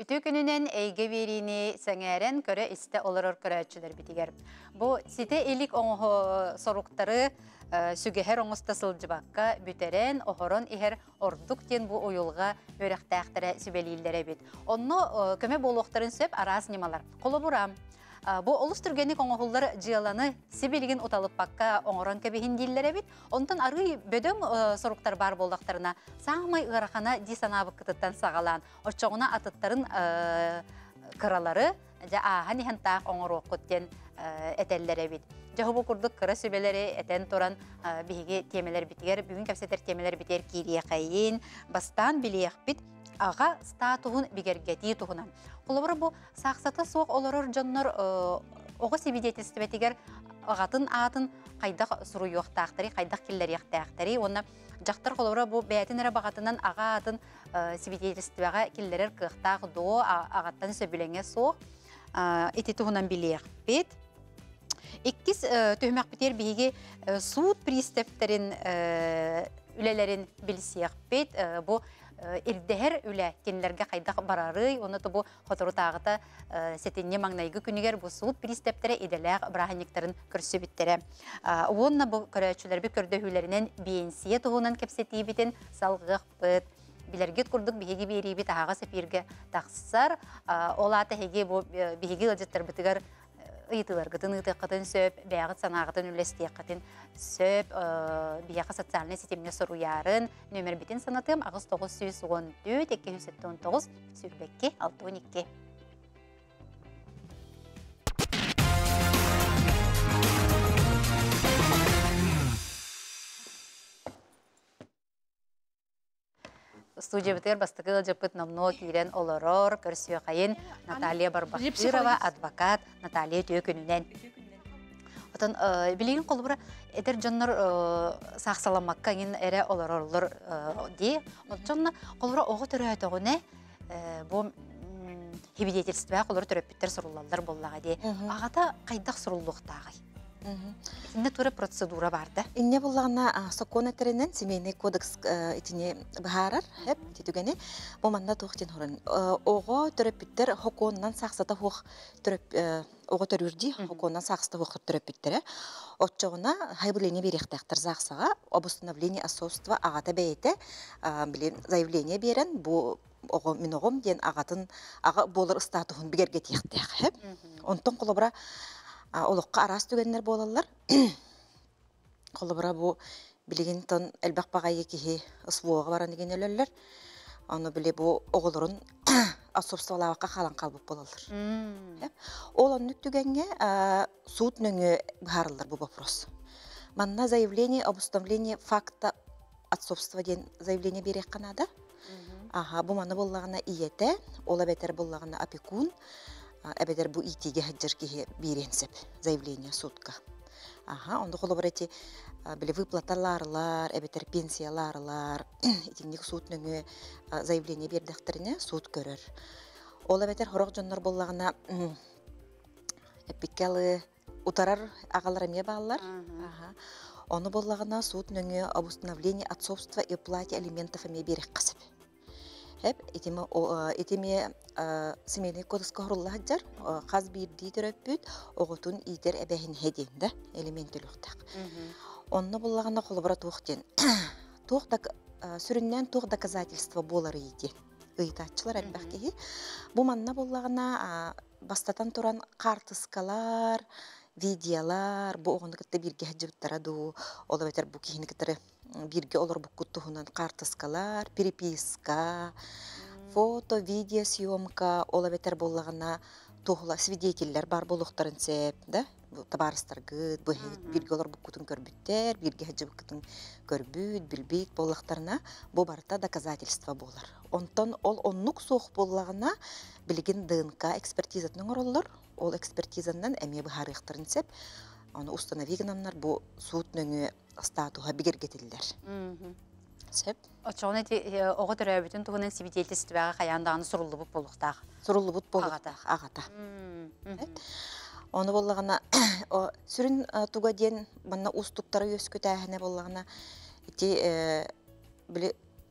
Ütü gününen eyge verini sengeren köre iste olurur körәçülер bitiger. Bu site ilik oңho sorukları sügeher oңusta sılcıbakka büteren ohoron iher orduk den bu oyulga örəktəxtərə sübelillere bit. Onu köme boluqtарын söp aras nimalar. Koloburam. Bu olus türgenik oңohullar jiyalanı sibilgin utalıp bakka oңoran kebihin dillere bit. Ondan arı bödöm soruktar bar boldaktarına sağmay ıraxana disanabı kıtıttan sağalan. Oçoğuna atıtların kıraları hani hentaq oңoroqqutten etellere bit. Jahıbu kurduk kıra sübeleri eten toran bihigi temeler bitiger. Bugün kapseter temeler biter kiriye kayin. Bastan biliyek bit. Ağa statuhun bigergeti tuhunan. Kulabır bu saqsata soğuk olurur canlar oğu sebidiyetisi betiger ağatın ağatın qaydaq suru yoxtaqtari, qaydaq killer yoxtaqtari. Ona jaqtar kulabır bu bəyətin ərə bağatından ağatın sebidiyetisi bağa killerer qıqtaq doğu ağattan söbülenge soğuk eti tuhunan biliyek bit. İkkiz tühmək biter bihigi suud pristepterin ülelerin bilsiyek bit. Bu irdeher üle kenlerge qaydaq bararı, onu da bu xotoru tağıta setinne mağnaygı küniger bu suud pristeptere edeləq brahaniklerin kürsü bittere. Onunla bu körəçüler bir kördöhülerinin beynsiye tuğunan kepsetiyi bitin salgıq bit. Bilergit kurduk bihigi biri bit ağa sepirge taqsar. Ola tehigi bu bihigi ılcıtlar bitigar ıytılar gıtın ıtıqıtın söp, bəyağıt sanağıtın ülestiyaqıtın söp, biyağı sotsialini sistemine soru yarın. Nömer bitin sanatım ağız 914 279 Sürbekki 612. Студия бітер бастықыл жапыт намно кирен олорор, көрсіе қайын Наталья Барбақтырова, адвокат Наталья Төкінінен. Отын білеген қолыбыра әдір жонлар сақсаламаққа ен әрі олорорлар дей. Жонлар қолыбыра оғы түрі өтіғіне бұл хебедетелістігі қолыбыра түрі өппеттер сұрулалар боллаға дей. Ағата қайдақ сұрулуқтағай. İnne töre процедура барды. İnne bullağına sakon eterinden semeyne kodeks itine baharar hep titugene bu manda toxtin horan. Oğa törepitler hokondan saxsata hoq törep oğa törürdi hokondan saxsata hoq törepitler. Otçağına hayburleni berextaqtar zaxsağa обустановление отцовства ağata beyte bilen заявление beren bu oğum min oğum den ağatın ağa bolur statuhun bigerget yaxtaq hep. Ondan qolabra Oluqqa aras tügenler bolallar. Kolubra bu bilgin ton elbaq bagayı kihi ısvuğa baran degen ölürler. Onu bile bu oğulurun asopstalavaqa qalan qalbıp bolallar. Olan nüktügenge suud nöngü baharıllar bu вопрос. Manna заявление об установлении факта отцовства ден заявление берек канада. Bu manna bollağına iyete, ola beter bollağına опекун. Əbədər bu itiyə həcər ki birensep заявление судка. Onda qolaborati belə выплаталарlar, əbədər pensiyalarlar, itinlik суд nöngü заявление berdiklərinə суд görür. Ola betər horaq jonlar bollağına epikalı utarar ağalarımya bağlar. Onu bollağına суд nöngü об установлении отцовства и уплате алиментов эме берек qasıb. Hep etime semeyne kodekska horullah hajar qaz birdi töröpüt oğutun iter ebehin hedende elementelüqtaq. Onna bullağına qolubara toqten. Toqdak süründən toq доказательство болары ити. Ыйтатчылар әлбәқкеги. Bu manna bullağına бастатан туран картыскалар, видеолар, bu oğunu kıtta birge hajıbıttara du. Ola beter bu kihini kıtары birge olur bu kuttuğundan kartıskalar, переписка, foto, video, съемка, ola beter bollağına toğla свидетельлер бар boluqtarın sep, da? Tabarıstar gıd, bu birge olur bu kutun körbütter, birge hajıbı kutun körbüt, bilbit bollaqtarına, bu barıta доказательство bolar. Ondan ol onluk soğuk bollağına bilgin DNK ekspertizatının orollar, ol ekspertizandan əmeye buharıqtarın sep, onu ustanaviginanlar bu suud nöngü statuha bigergetildiler. Sep. Oçoğun eti oğa törə bütün tuğunun siviteltistibəğə qayandağını surullu bu boluqtaq. Surullu bu boluqtaq, ağata. Onu bollağına, sürün tuğa den bana ustuqtara öskütəğine bollağına eti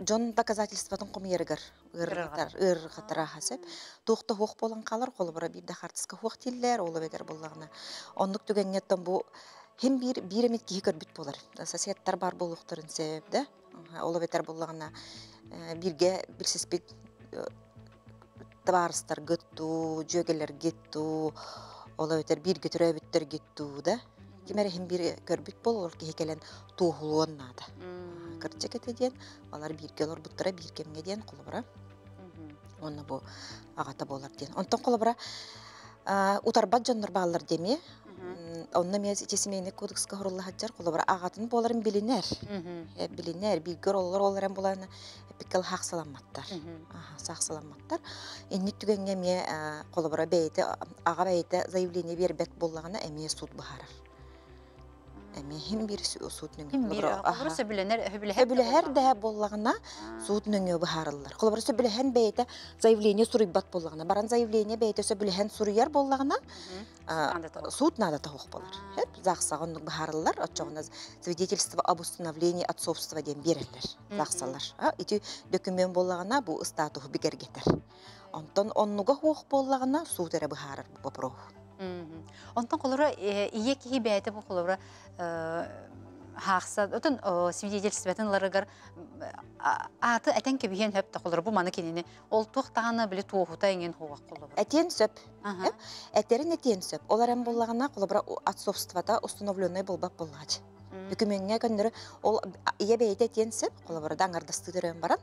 John доказательстватын qomu yergar. ыргатара хасеп. Тухта хук болан калар колбара бир да хартыска хук тиллер олы бетер боллагына. Онлук түгеннеттен бу hem bir emet ki körbüt bolar. Sosyetler bar bolukların sebepde. Ola beter bollarına birge bilsizbek tabarstar gittu, jögeler gittu. Ola beter bir götürü bitter gittu da. Kimere hem bir körbüt bol olur ki hekelen tuğuluğun nada. Kırçak etediyen, olar bir gelor butlara bir kemge diyen kolabara. Onu bu ağata bolar diyen. Ondan kolabara utarbat janlar bağlar demi. Onunla miyaz içesimeyne kodekska horullah haccar kolabara ağatın boların biliner. Biliner, bilgör olarım bolarına pikkel haqsalanmattar. Saqsalanmattar. Ennik tügenge miye kolabara beyte, ağa beyte zayıvliğine bir bet bollağına emiye sud baharar. Hem bir suut nöngü. Kim bir kolabara söbülener, höbüle her daha bollağına suut nöngü baharırlar. Kolabara söbülehen beyte zayıvliğine suruybat bollağına. Baran zayıvliğine beyte söbülehen suruyar bollağına суд надо того болар. Hep зақсағанлық бахарылар, отчағына свидетельство об установлении отцовства ден берілер, зақсалар. Ити документ болағына бұл статух бігер кетер. Онтан оннуға хоқ болағына суд әрі бахарыр бұл бұру. Онтан қолыра, ие кейі бәйті бұл қолыра хақса, отын свидетельствотынларығар аты әтен кебіген хөпті қолыра, бұл маны кенені ол тоқтағаны білі туғыта енген хоғақ қолыра. Әтен сөп. Әтерін әтен сөп. Олар әм болағына қолыра отцовствода установленный болбап болады. Документіне көндірі ол ие бәйті әтен сөп, қолыра аңардастыдырын баран,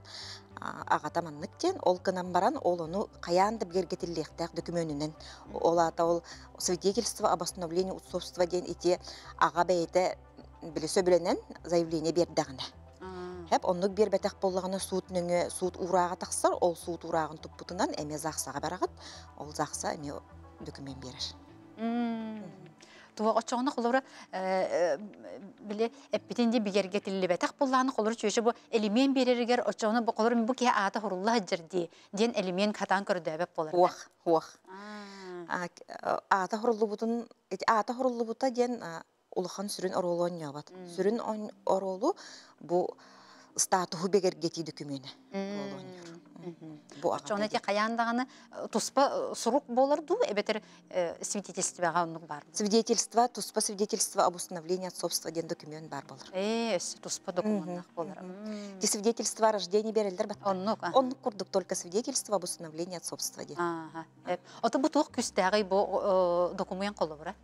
ағатаманлық ден, ол кынан баран, ол оны қаянды бергетіліктәк документінен. Ол ата ол свидетельство об установлении отцовства ден ете аға бәйті білі сөбіленен заявление бердіғына. Hep onluk bir betek bollağına suut nöngü, suut uğrağı taqsar, ol suut uğrağın tupputundan eme zaqsağa barağıt, ol zaqsa eme dökümen berir. Tuva qoçoğuna qolura bile epitinde bir gergetilli betek bollağına qolura çöşü bu elimen beririger qoçoğuna bu qolura bu ki ata horullah jirdi diyen elimen katan kördöbep bolar. Huaq. Ata horullu buta diyen uluğan sürün oroluğun yabat. Sürün orolu bu statuhu beger geti dökümeni. Bu ağabey. Çoğuneti kayandağını tuspa suruk bolardu, ebeter свидетельствоға онлық бар. Свидетельство, туспа свидетельство об установлении отцовства ден докумен бар болар. Туспа документах болар. Те свидетельство о рождении берелдер бат. Онлық курдук только свидетельство об установлении отцовства ден. Ота bu туқ күстәғи bu документ қолы бұра?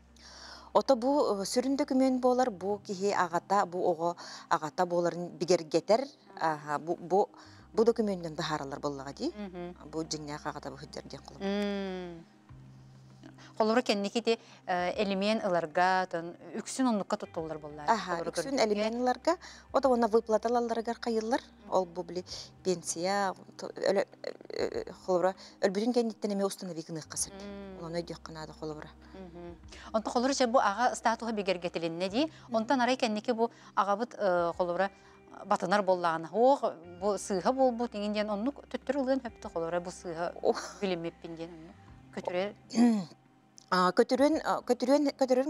Ota bu sürün dökümen bolar, bu kihi ağata, bu oğu ağata boların biger geter, bu dökümenden baharalar bollağa di. Bu cingnak ağata bu hüdderden qılıb. Qolura kenniki de elimen ılarga, üksün onlukka tutulur bollar. Üksün elimen ılarga, o da ona выплаталарга qayıllar. Ol bu bili pensiya, qolura ölbüdün kennetten eme ustanavik qasıp. Onu ödüqqanadı qolura. Onta qolura bu ağa statuha begergetilin ne di? Ontan aray kenniki bu ağabıt qolura batınar bollağına. Bu sığha bol bu dingenden onluk tüttürülün höptü qolura bu sığha bilinmeppindiyen onluk. Kötürer.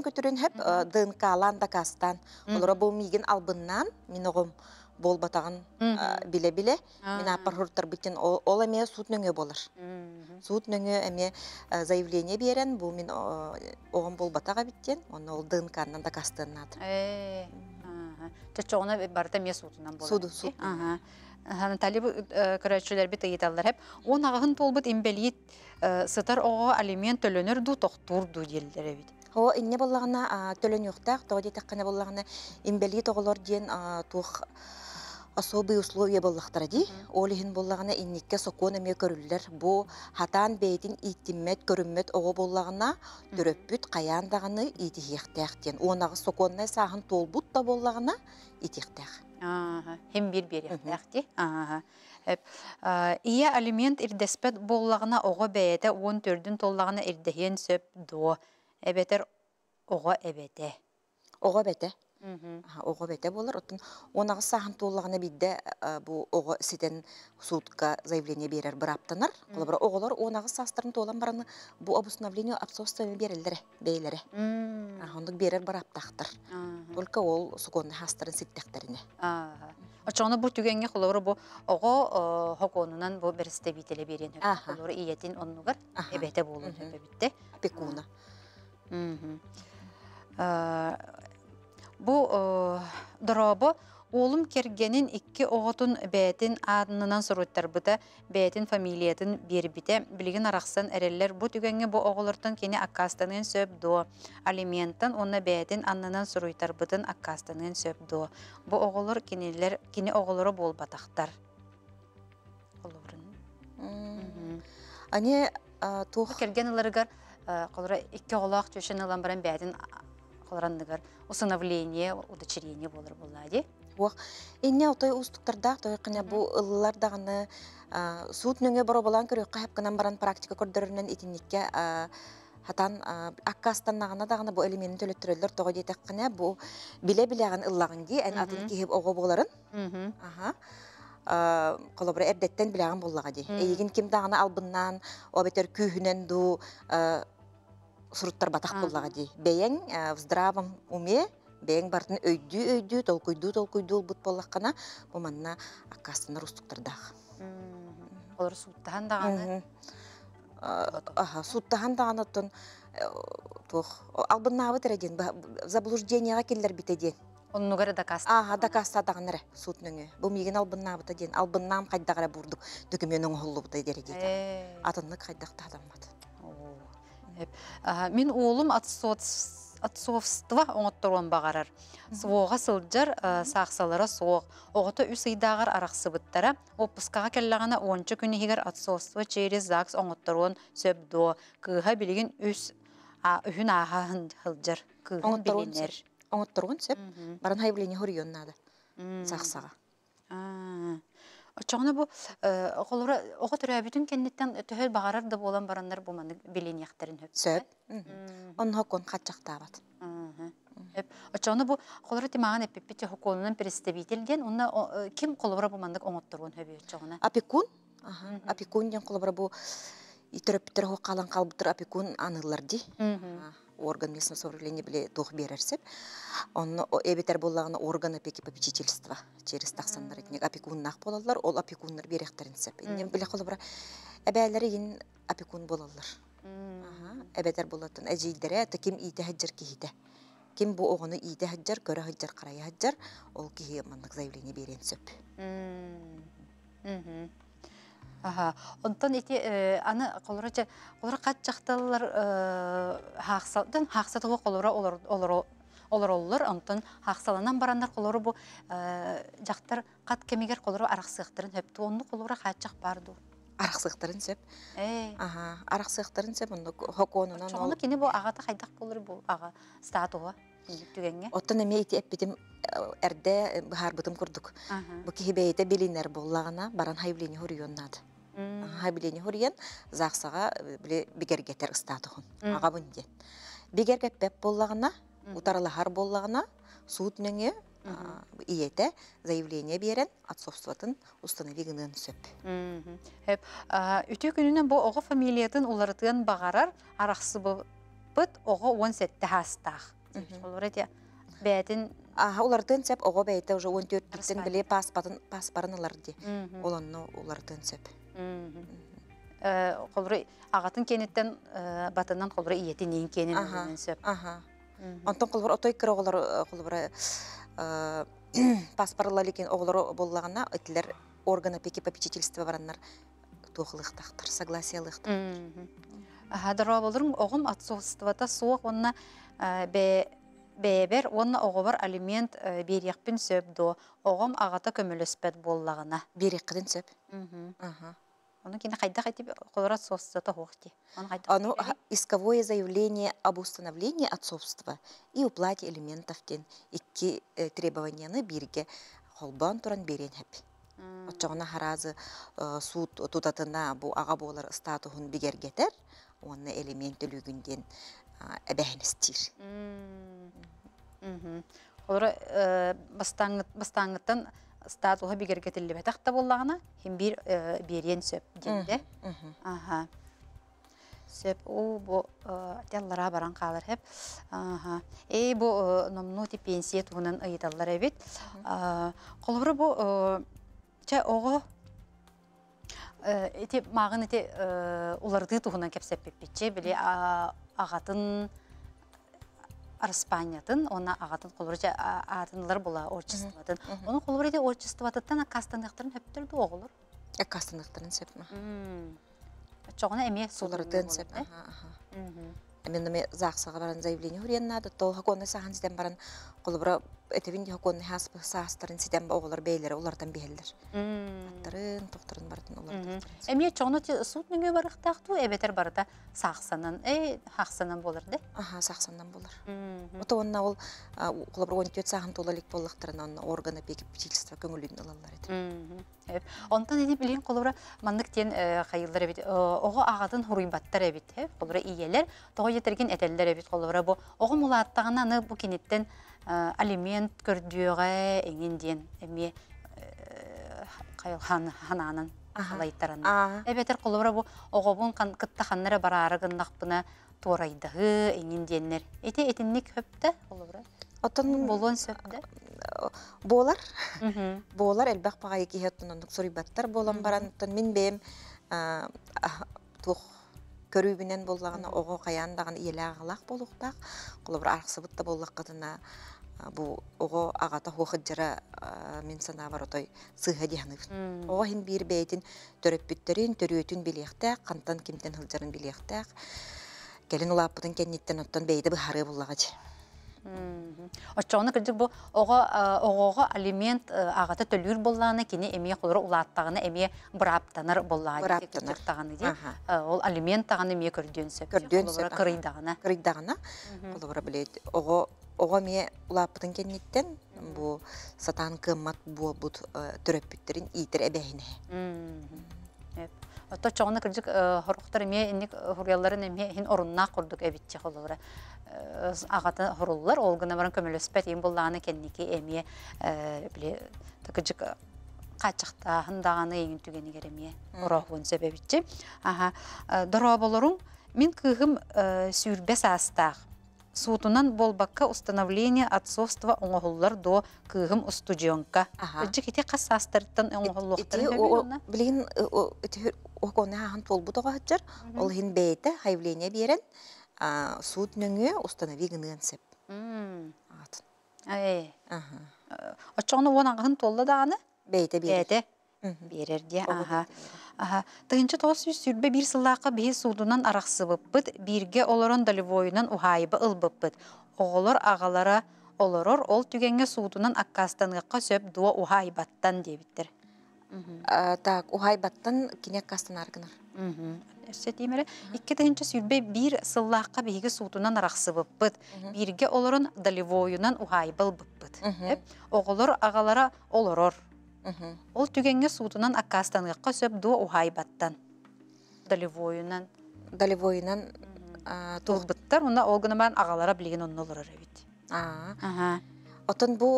Kötürün hep dınkalan da kastan. Olara bu migin albından min oğum bol batağın bile. Min apar hurtar bitin ol emeye suut nöngö bolar. Suut nöngö emeye zayıvleniye beren bu min oğum bol batağa bitten. Onu ol dınkandan da kastığın adı. Çoğuna barda emeye suutundan bolar. Suudu. Tali bu körәççüler bit ýetallar hep. On ağın tolbut imbeliyit sıtar oğa aliment tölönür du toqtur du ýelleri bit. O inne bollağına tölön ýoqtaq, toğdi taqqana bollağına imbeliyit oğlar diyen tuq особые условия боллақтара ди. Олиһин боллағына инникке сокон эме көрүллер. Бу хатан бейтин иттиммет көрүммет оҕо боллағына төрөппүт каяндагыны итихтехтен. Онагы соконнай сахын толбут да боллағына итихтех. Hem bir yaxtaqti. Iya aliment irdespet bolлагына оҕо бэйэте 14-дün tollағына irdehen söp do. Ebeter oğa ebete. Oğa bete. Oğa bete болар. Onagı sahın tollağına bidde bu oğa siten sutka заявление берер bir aptanar. Kolabra oğalar onagı sastırın tolan barını bu обусловление отцовства берелдere, beylere. Onluk berer bir aptaktır. Только ol sukonu hastırın sittekterine. Очоны бу түгенге холору бу ого хоконунан бу берсте бителе берен Аха. холору иетин оннугар Аха. эбете болун хөбөбүтте. Опекуна. Бу доробо олум кергенин икки оғотун бәтин адынынан соруйттарбыта бәтин фамилиятын бербите билигин арақсан әреллер бу түгенге бу оғолортон кені аккастанын сөп до алименттан онна бәтин аннынан соруйттарбытын аккастанын сөп до бу оғолор кенелер кені оғолору болбатақтар. Ане тух Керген ыларыгар колора икки оғолақ төшен ылан баран бәтин колорандыгар усыновление, удочерение болыр боллади. Уақ, инне отой устуктарда, той қыня бу ылылар дағаны суут нөңе бара болан көрі қайып қынан баран практика көрдірінен итинникке хатан аккастан нағана дағаны бу элементін төлөттірөлдер тоғы дейтек қыня бу биле-билеған ыллағын ге, ән атын кейіп оғы боларын. Қолабыра әрдеттен білеған боллаға де. Егін кем дағаны албыннан, обетер күйінен ду суруттар батақ боллаға де. Бәйен в здравом уме, бәйен бартын өйді, толкуйду бұт боллаққана, бұл манна аккастынар устуктардағы. Олар суыттаған дағаны? Суыттаған дағаны оттын албыннағы тәрәден, заблужденияға келдер бітеден. Оннугары да каста? Дакаста дағыныры суут нөңі. Бұл меген албыннағы бұта ден. Албыннағым қайдағыра бұрдық, дүкімен оңы ғолу бұта дері дейді. Атынны қайдақта адамады. Мен олым атсофства оңыттыруын бағарар. Суоға сылджар сақсалары соғ. Оғыты үс ыйдағар арақсы бұттара. Оппысқаға келлағана 10 күні егер атсофства через ЗАГС оңыттыруын сөбді. Кыға білеген үхін аға хылджар. Кыға білінер. Оңыттыруын сөп, барын хайбіліне хөрийон нады. Сақсаға. Очоғына бұл оғы түрәбітін кеннеттен төхел бағарар да болан барандар бұманы білен яқтарын хөп. Сөп. Оның хокон қатчақта бат. Очоғына бұл қолыры темаған әппеппетте хоконынан представителден, онна кем қолыбыра бұмандық оңыттыруын хөбі очоғына? Апекун. Апекун ден қолыбыра бұл итіріп-бітір хоқалан қалбытыр апекун анылар ди. Орган местного самоуправления были дух берерсеп. Он эбитер боллагына орган опеки попечительства через тахсандар этник опекуннах болалар, ол опекуннар беректеринсеп. Иннен биле кылыбыра эбәләре ин опекун болалар. Эбетер болатын әҗилдәре ким ите хаҗҗар кихите. Ким бу огыны ите хаҗҗар, көрә хаҗҗар, карая хаҗҗар, ол кихи мандык заявление беренсеп. Онтан ити аны колора кат жакталар хаксатыгы колора олор онтан хаксаланан барандар колору бу жактар кат кемигер колору араксыктырын хөптү онну колора катчак барды. Араксыктырын сөп. Араксыктырын сөп онну хоконунан. Чоңну кини бу агата кайдак болор бу ага статуга түгенге. Оттан эме ити эппитим эрде харбытым курдук. Бу кихибейте билинер боллагына баран хайблени хорионнады. Хайблени хориян заксага биле бигергетер статухун. Ага бунде. Бигергеппеп боллагына, утаралахар боллагына суут нөңө иете заявление берен отцовствотын установигынын сөп. Хеп үтө күнүнөн бу ого фамилиятын улартын багарар араксы быт ого 17 хастах. Олорете бәтин улартын сөп ого бәйте уже 14-тен биле паспарын аларды. Олонну улартын сөп. Колоры агатын кенеттен батынан колоры иетинен кенен сөп. Антон колор отой кыроголор колор паспарлар экен оглору боллагына этлер орган опеки попечительства бараннар тухлыктактыр, согласиялыктыр. Хадыра болдырым огым отцовствота соқ онна бебер онна оговар алимент берекпин сөпдо огым агата көмөлөспөт боллагына береккидин сөп. Оны кине кайда кайтып колора отцовствота хокти. Оно исковое заявление об установлении отцовства и уплате элементов тен икки требованияны бирге холбан туран берен хеп. Очоғына харазы суд тутатына бу ага болар статухун бигергетер, оны элементтүүлүгүнден эбехинистир. Колора бастаңыттан статуха бигергетилли бетакта боллагына хим бир берен сөп денде. Сөп бу теллара баран калыр хеп. Аха. Бу номнути пенсия тугунан ыйдаллар эбит. Колбуру бу ча ого эти магын эти уларды тугунан кепсеппипчи били агатын Арспаниятын, она агатын колбурча атынлар була орчестватын. Оны колбурде орчестватыттан кастаныктарын хөптөрдү оголор. Кастаныктарын сепме. Чоғына эме Солардын сеп. Мен ме захсага баран заявление хүрен надо, то хаконны сахан ситен баран колбура этевинди хаконны хас саастарын ситен оголор бейлер, улардан бейлер. Аттарын, тоқтарын бартын улардан. Эме чоғына суд мүнгө барықтақту, эбетер барыда сақсанын, хақсанын болырды? Сақсанын болыр. Ото онна ол колбура 14 сахан толалик боллықтарын онна органы пекіп пичилство көңілін алалар еді. Онтан эди билген колбура мандык тен хайылдар эбит. Ого агатын хуруйбаттар эбит, колбура иелер, того етерген этелдер эбит колбура бу. Ого мулаттагына аны бу кинеттен алимент көрдүгө эңин ден эми кайылхан хананын алайттарына. Эбетер колбура бу огобун кыттаханнары барарыгындакпына туурайдагы эңин деннер. Эти этинник хөптө колбура. Отон болон сөптө. Болар. Болар элбак пага эки хеттонук сурибаттар болан баран мен бем тух көрүүбүнен боллагана ого каяндаган иелаагылак болуктак колбур арксыбытта боллаккатына бу ого агата хохыджара мен сана бар отой сыга диханыв. Ого хин бир бейтин төрөппүттерин төрөтүн билектак кантан кимтен хылжарын билектак келин улаппытын кенниттен оттон бейди быхары боллагачы. Очоны кырдык бу огого алимент агата төлүр болланы кини эме колор улаттагыны эме браптаныр болланы таганы ди. Ол алимент таганы эме көрдөн сөп. Кырыйдагына. Колор билет ого ме улаппытын кенниттен бу сатан кыммат бу төрөппүттерин итер эбехине. Ото чоғына кірдік хорықтар еме, инник хоряларын еме хин орынна құрдық әбітчі қолуыра. Ағаты хорулар, олғына баран көмелеспәт ең болдағаны кәннеке еме түкіжік қачықта хындағаны еңін түгені кереме ұрағуын сөбәбітчі. Дұра болырың, мен күйім сүйірбес астақ. Суутунан болбакка установление отцовства оңоһуллар до кыгым устудионка. Ыжык ите кас астырттан оңоһуллуктарын хөбүнүна. Билин окона хан толбутога хаджар. Ол хин бейте заявление берен. Суут нөңө установи гынын сеп. Очону вонагын толла даганы? Бейте берер. Берер де. Тыгынчы тоғыз сүрбе бір сыллаққа бейі судынан арақсыбыппыд, бірге олорон далевойынан ухайбы ылбыппыд. Оғылыр ағалара олорор, ол түгенге судынан аққастаныққа сөп дуа ухайбаттан дебіттір. Так, ухайбаттан кинек кастан аргыныр. Өссетеймері, икке тыгынчы сүрбе бір сыллаққа бейгі судынан арақсыбыппыд, бірге олорон далевойынан ухайбы ылбыппыд. Оғылыр ағалара олорор. Ол түгенге суутунан аккастаныққа сөп дуа ухайбаттан. Далевойынан туғбыттар, онда олғына барын ағалара білген онын олар әребет. Отын бұ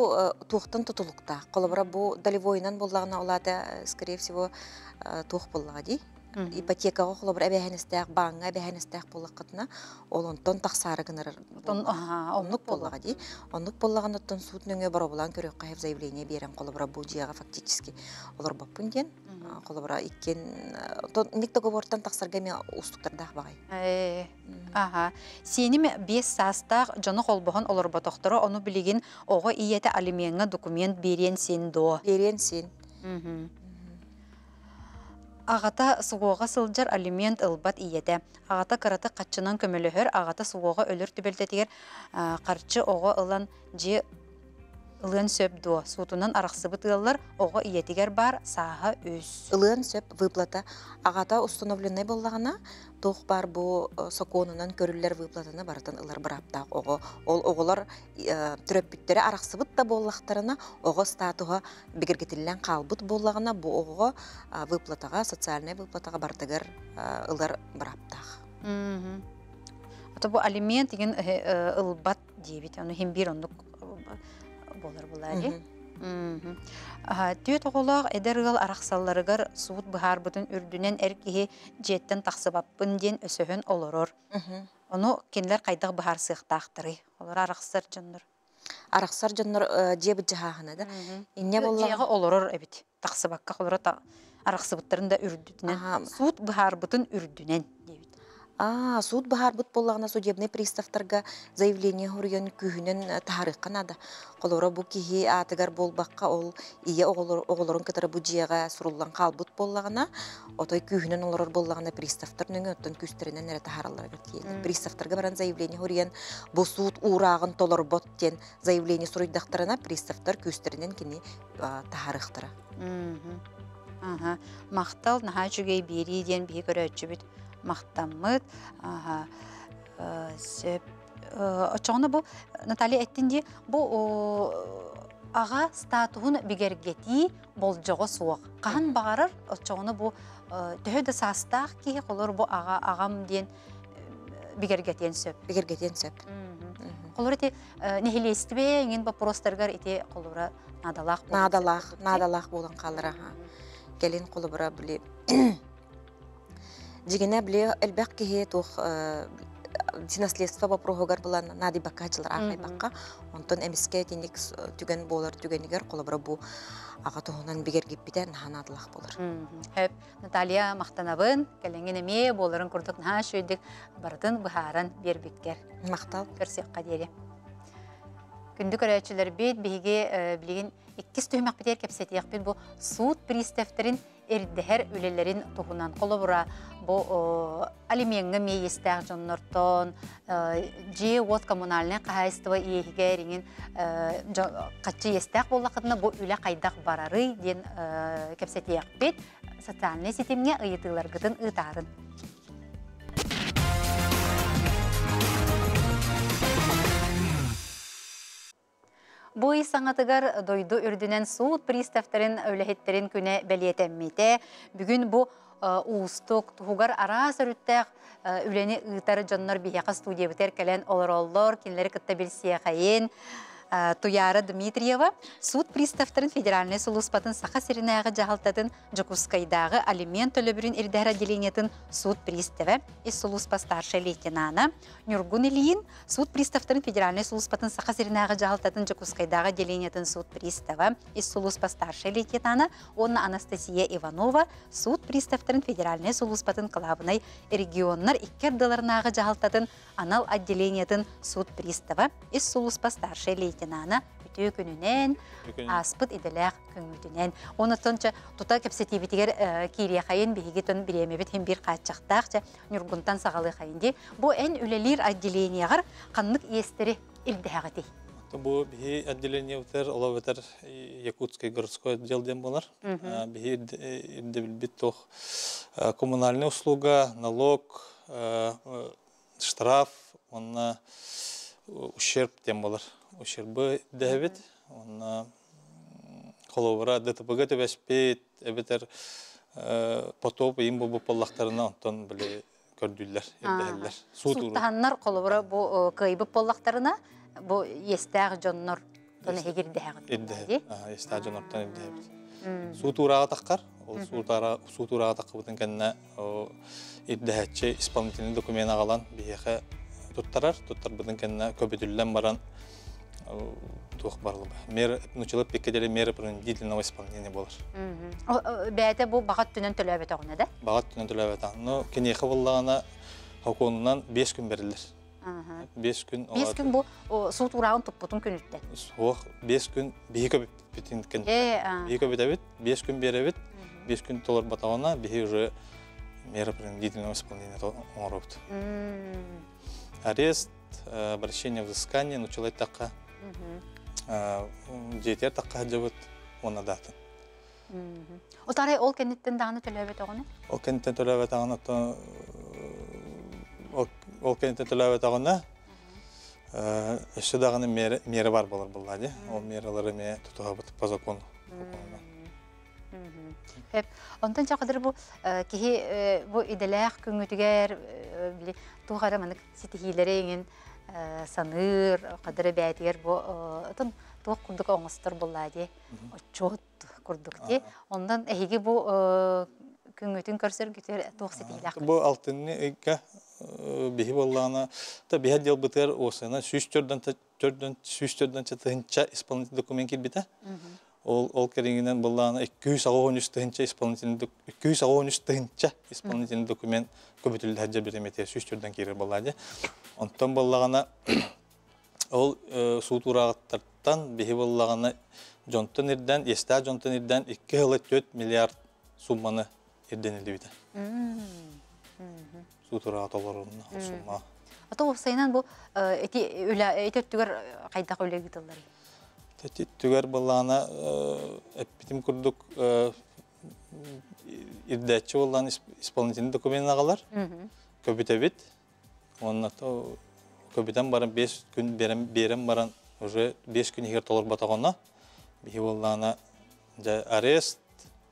туқтын тұтылықта. Қолыбыра бұ далевойынан болағына олады, скорее всего, туқ болаға дей. Ипотекаға қолыбыр әбәхеністәк, бағыңа әбәхеністәк болаққытына, ол онтон тақсары гыныр онлық болаға дей. Онлық болағын оттон суут нөңе бара болан көрек қайып заявление берен қолыбыра бұл жияға фактически олар баппын ден. Қолыбыра иккен, никті көбортан тақсарға мен ұстықтардақ бағай. Сенім 5 састақ жаны қолбығын олар батоқтыры, оны білеген оғы иеті алименға документ берен сен до. Берен сен. Ағата суғуға сылжар алимент ылбат иеде. Ағата қараты қатчынан көмілігір, ағата суғуға өлір түбелдетігер қарчы оғы ылан же ылын сөп дуа. Суутунан арақсыбыт ылылар оғы иетігер бар саға өз. Ылын сөп выплата. Ағата установленный болағына тоқ бар бұл соконынан көрілер выплатаны барытын ылар бұраптақ оғы. Ол оғылар түрөппіттері арақсыбыт да болақтарына оғы статуға бігіргетілілен қалбыт болағына бұл оғы выплатаға, социальный выплатаға бартығыр ылар бұраптақ. Ата бұл алимент деген ылбат дейбет, оны хем бір ондық болар бұлады. Түйет оғылақ эдергал арақсалларыгар суут бұхар бұтын үрдінен әркеге жеттен тақсыбаппын ден өсөһөн олорор. Оны кенлер қайдақ бұхар сыйықтақтыры. Олар арақсар жоннор. Арақсар жоннор жебі жағағына да. Инне болла. Жеғы олорор әбіт. Тақсыбаққа олар арақсыбыттарын да үрдінен. Суут бұхар бұтын үрдінен. Суд бахар бут боллагына судебный приставтарга заявление хурген күһүнен тахарыккан ада. Колора бу кихи атыгар болбакка ол ие оголорун кытары бу жиага суруллан калбут боллагына отой күһүнен олорор боллагына приставтар нөңө оттон күстеринен эре тахараларга киелер. Приставтарга баран заявление хурген бу суд урагын толорбот ден заявление суруйдактарына приставтар күстеринен кини тахарыктыра. Мактал наха жүгей бери ден бии көрөчүбүт. Мақтамыд. Очоғыны бұл, Наталья әттінде, бұл аға статуын бігергеті бол жоғы суық. Қаған бағарыр, очоғыны бұл түйеді састақ кейі қолыр бұл ағам ден бігергетен сөп. Бігергетен сөп. Қолыр еті нехелесті бе, енген бұл простарғар еті қолыры надалақ. Надалақ болын қалыр аға. Келін қолы бұра біле. Жигене биле элбек кихе тух наследство вопрогар була нади бакачылар ахай бакка онтон эмиске тиник түген болар түгенигер колобра бу ага тоһунан бигер гиппитен ханадылак болар. Хеп Наталья мактанабын келеңген эме боларын курдук на шөйдик бардын бухаран бербиккер. Мактал Көрсек кадери. Күндүк көрөчүлөр бит биге билген 2 түймөк битер кепсетиек бит бу суд приставтерин эрдехер үлелерин туһунан колобра бу алименге мейестәк жоннортон же вот коммунальный хозяйство иегерин качы естәк боллакытына бу үле кайдак барары ден кепсетиек бит социальный сетемге ыйтылар гытын ытарын. Бу саңатыгар дойду үрдүнен суут приставтарын өлехеттерин күне белиетеммите. Бүгүн бу уустук тугар ара сөрүттәк үлени ытары жоннор бияка студия битер келен олороллор кинлери кытта билсия кайын. Туяра Дмитриева суд приставтарын федеральный сулуспатын саха сиринага жахалтатын Жокускайдагы алимент төлөбүрүн ирдәр отделениятын суд приставы из сулуспа старший лейтенана Нюргун Ильин суд приставтарын федеральный сулуспатын саха сиринага жахалтатын Жокускайдагы отделениятын суд приставы из сулуспа старший лейтенана Онна Анастасия Иванова суд приставтарын федеральный сулуспатын клабынай регионнар иккердаларнага жахалтатын анал отделениятын суд приставы из сулуспа старший лейтенана бүтө күнүнен аспыт иделек күңүтүнен онотонча тута кепсетибитигер кирия кайын бигитон биремебит hem bir качактакча Нюргунтан сагалы кайынди бу эн үлелир отделениягар каннык иестери илдехагати бу би отделение утер оловтер Якутский городской отдел дем болар би бит тох коммунальная услуга налог штраф он ущерб тем болар ущербы дебит он холовра ДТП төбеспет эбетер потоп им бу поллактарына онтон биле көрдүллер элдерлер сутаханнар холовра бу кайбы поллактарына бу естәг жоннор тоны хегирдәгы естәг жоннортан элдебит сутурага таккар ол сутурага таккыбытын кенне иддәһәтче исполнительный документ агалан бияха туттар бутын кенне көбөдүллән баран тух барлыгы. Мер началып пекедели меры принудительного исполнения болар. Бәйте бу багат түнен төлөбөт огына да? Багат түнен төлөбөт. Но кенеха буллагана хоконунан 5 күн берилер. 5 күн. 5 күн бу суут урагын туппутун күнүттен. Ох, 5 күн бейге бүтүн кен. Бейге бүтөбөт, 5 күн беребит. 5 күн толор батагана бейге уже меры принудительного исполнения оңоробут. Арест, обращение взыскания, началось такая. Жетер такка жабыт она датын. Отары ол кенеттен даны төлөбөт огону? Ол кенеттен төлөбөт агана то ол кенеттен төлөбөт агана эше даганы мере бар болар буллади. Ол мерелери ме тутугабыт по закону. Хеп, онтан чакыдыр бу кихи бу иделек күңүтүгер тугара манык ситихилери эген саныр, кадыры бәйтигер бу атын туох курдук оңостор буллади. Очот курдукти. Ондан эһиги бу күңүтүн көрсөр күтөр туох сетилак. Бу алтынны эйка биһи боллана та биһа дел бытыр осына сүстөрдөн чатынча исполнительный документ кирбите. Ол кереңинен боллана 213 тынча исполнительный документ көбүтүлдү хаджа беремете сүстөрдөн кирер боллади. Онтон боллагана ол суу турагаттардан биһи боллагана жонтон ирден, эста жонтон ирден 2,4 миллиард сумманы ирденилди бите. Суу турагат олоруна сумма. Ата осайнан бу өтөттүгөр кайда көлөгүтөлөр. Түгөр боллана эпитим курдук ирдәтче боллан исполнительный документ агалар. Көбүтөбүт. Онна то көбүтөн барын 5 күн берем барын уже 5 күн егер толор батагына бии боллана арест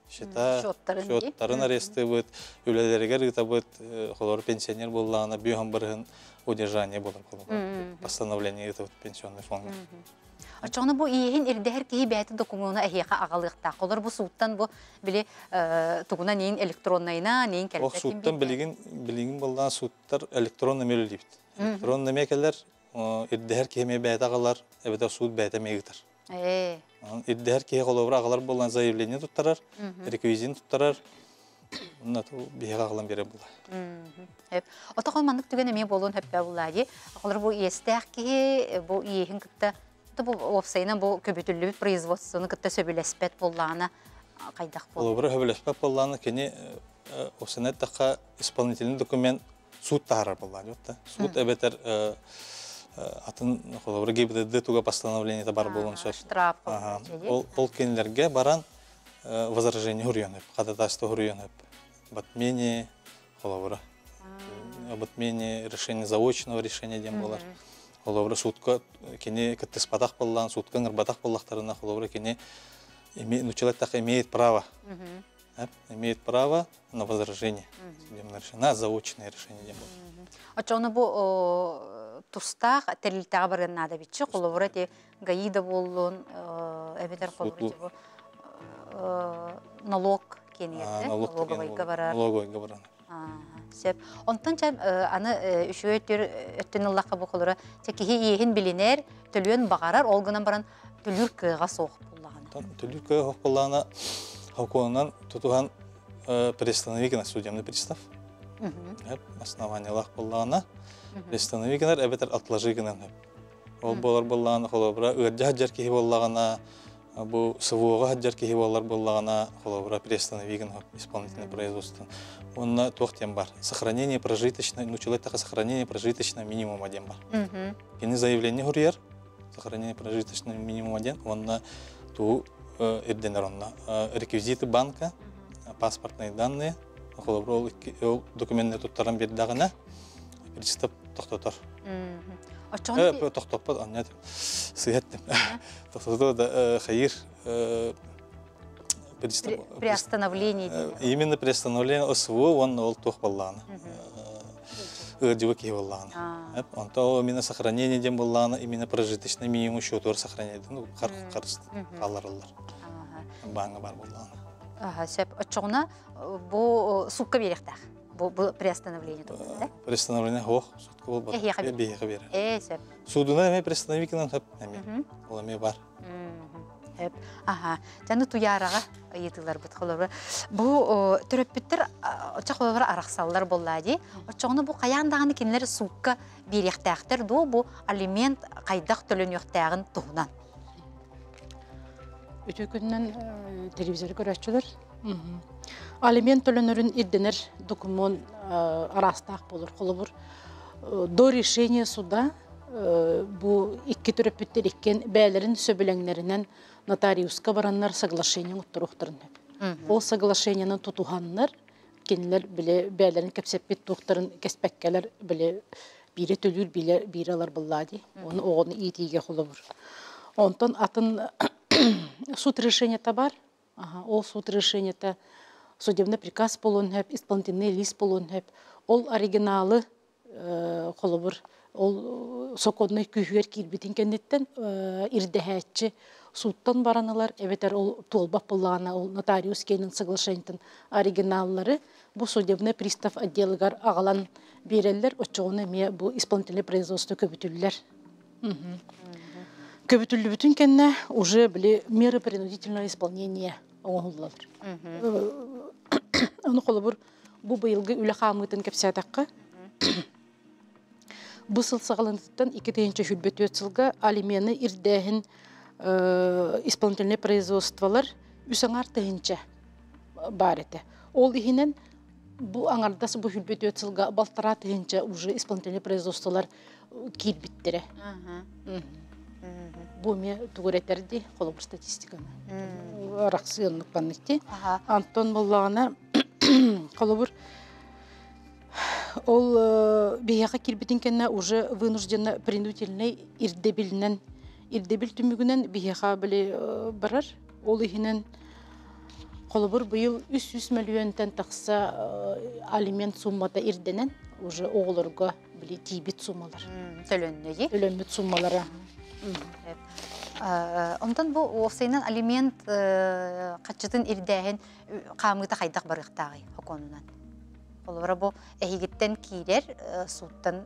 счеттарын аресты бут, үлелерге рыта бут, холор пенсионер боллана бүйөн барын удержание болор. Постановление это пенсионный фонд. Ачаны бу иһин ирдәһәр киһи бәйте документына әһиәкә агалыкта. Колар бу суттан бу биле тугуна нин электроннайна, нин кәлбәтин. Ох суттан билигин булган суттар электронный мөлүлүп. Электронный мекелер ирдәһәр киһи бәйте агалар, әбәдә суд бәйте мегитер. Ирдәһәр киһи колор агалар булган заявление туттарар, реквизит туттарар. Онда биһига агалан бере була. Ата калмандык түгән эме болун хәппә булади. Колар бу истәх киһи бу иһин кытта бу офсайна бу көбүтүлү производствону кытта сөбүлеспет боллана кайдак болду. Олобра сөбүлеспет боллана кени осынаттака исполнительный документ суд таарар боллан жокта. Суд эбетер атын олобра ГИБДД туга постановление бар болонча. Штраф. Ол кенлерге баран возражение хурьёнып, ходатайство хурьёнып. Батмени олобра. Батмени решение заочного решения дем болар. Оловра судка кене каттыспатах боллан, судка ңырбатах боллахтарына оловра кене нучилаттах имеет право. Имеет право на возражение. На заочное решение. Ачаны бу тустах терилтага барган нада бичи, оловра те гаида боллун, эбетер оловра бу налог кенерде, налоговойга барар. Налоговойга барар. Сеп. Онтан чам аны үшөтөр өттөнүллакка бу колора текиһи иһин билинер, төлүн багарар, олгынан баран төлүр кыга соох буллаган. Төлүр кыга соох буллагана хокугунан тутуган приостановительный судебный пристав. Основаниялах буллагана приостановительный эбетер отложигынан. Ол болар буллагана холобра ыджа жаркиһи буллагана бу сывуга хаджарки хивалар боллагана холовра приостановиген исполнительное производство. Он тохтем бар. Сохранение прожиточного, ну человек сохранение прожиточного минимума дем бар. Кени заявление хурьер, сохранение прожиточного минимума дем, он ту ирденеронна. Реквизиты банка, паспортные данные, холовра документы туттаран бердагана, пристав тохтотор. Тохтоппат аннят сыяттым. Тохтотор хайыр приостановление. Именно приостановление ОСВО он ол тох баллана. Ирдиваки баллана. Он то именно сохранение дем баллана, именно прожиточный минимум счетор сохранение. Ну карст каларлар. Банга бар баллана. Ага, сеп очуна бу сукка беректах. Бу приостановление да? Приостановление хох, сутка бол бар. Бейге бер. Сеп. Судуна эме приостановительный хап эме. Ол эме бар. Ага, жаны туярага айтылар бит холора. Бу төрөппүттөр очоолор араксаллар боллади. Очону бу каяндаганы кинилер сукка беректактер ду бу алимент кайдак төлөнөктөгүн тугунан. Өтө күннен телевизор көрөчүлөр. Алимент төлөнөрүн ирденер документ арастак болор. Холобур до решения суда бу икки төрөппүттөр иккен бээлерин сөбөлөңнөрүнөн нотариуска бараннар соглашение уттуруктарын. Ол соглашениені тутуханнар, кенилер биле бээлерин кепсеппит туктарын кеспеккелер биле бири төлүр бири алар буллади. Оны огону итиге холобур. Онтон атын суд решениета бар. Ол суд решениета судебный приказ болон хеп, исполнительный лист болон хеп. Ол оригиналы холобур ол соконной күйгер кирбитин кеннеттен ирдехәтчи суттан бараналар, эбетер ол толбап буллагана, ол нотариус кейнин соглашениятын оригиналлары бу судебный пристав отделыгар агалан берелер, очоғыны ме бу исполнительный производство көбүтүллер. Көбүтүллү бүтүн кенне уже били меры принудительного исполнения оңоллар. Аны колобур бу быйылгы үле хамытын кепсятакка. Бу сыл сагалындыттан 2-нче хүлбөтөт сылга алимены ирдәһин исполнительный производстволар үсаңар тыгынча бар эте. Ол ихинен бу аңардас бу хүлбөтөт сылга балтара тыгынча уже исполнительный производстволар кирбиттере. Бу ме тугуретерди колобур статистиканы. Раксыйынлык панныкти. Антон Моллагана колобур ол бияга кирбитин кенне уже вынужденно принудительный ирдебил түмүгүнен бияга биле барар. Ол ихинен колобур быйыл 300 миллионтен такса алимент суммата ирденен уже оголорго биле тибит суммалар. Төлөнмөт суммалары. Онтан бу офсайнан алимент качытын ирдәһен камыта хайдак барыктагы хоконунан. Олора бу эхигиттен кирер суттан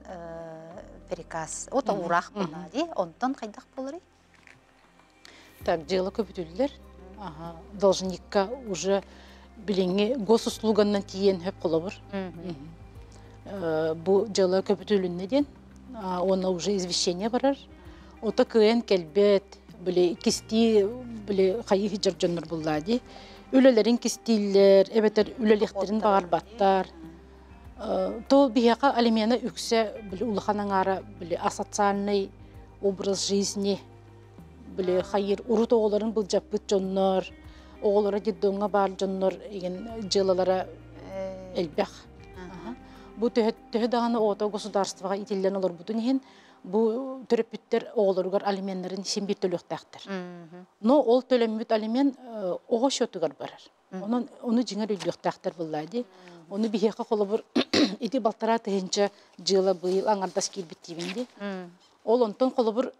приказ. Ота урак булады. Онтан хайдак болары. Так, дела көбүтүлдер. Должникка уже билинги госуслуганнан тиен хөп колобур. Бу дела көбүтүлүннеден она уже извещение барар. Ота кыен келбет, биле кисти, биле хайы жыржоннор буллады. Үлелерин кистилер, эбетер үлелехтерин багарбаттар. Тол бияка алимена үксе, биле улаханаңара, биле асоциальный образ жизни, биле хайыр урут оголарын былжаппыт жоннор, оголора диддонга бар жоннор, еген жылалара элбек. Бу төһө даганы ото государствага итилден олор бутун ehen. Бу төрөпүттер оголоргар алиментерин симбир төлөктактыр. Но ол төлөмүт алимен ого шотугар барар. Оны жиңер үйлөктактыр буллайды. Оны бихека колобур ити балтара тыгынча жыла быйыл аңардас кирбиттибинди. Ол онтон колобур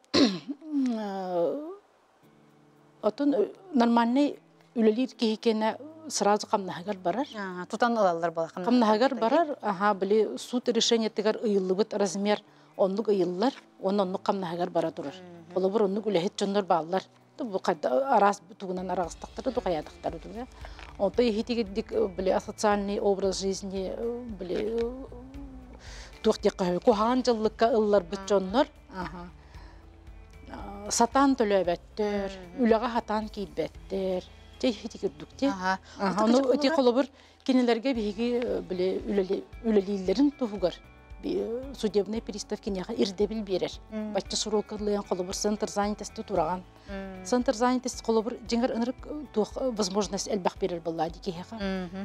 отун нормальный үлелир кейкене сразу камнагар барар. Тутан алалар бала камнагар барар. Били суд решение тигар ыйылыбыт размер онлук ыйыллар, онлук камнагар бара турар. Колобур онлук үлехет жоннор баалар. Бу арас тугунан арагыстактары дукаядактары туга. Онто ихитигидик били социальный образ жизни били туктекка кухан жыллыкка ыллар бит жоннор. Сатан төлөбөттөр, үлеге хатан кийбеттер. Техитигиддукте. Аны өти колобур кинелерге биги били үлелилерин тугар. Судебный пристав кинеха ирдебил берер. Бачча сурокалыян колобур центр занятости тураган. Центр занятости колобур жиңер ынырык тух возможность элбах берер буллады кихеха.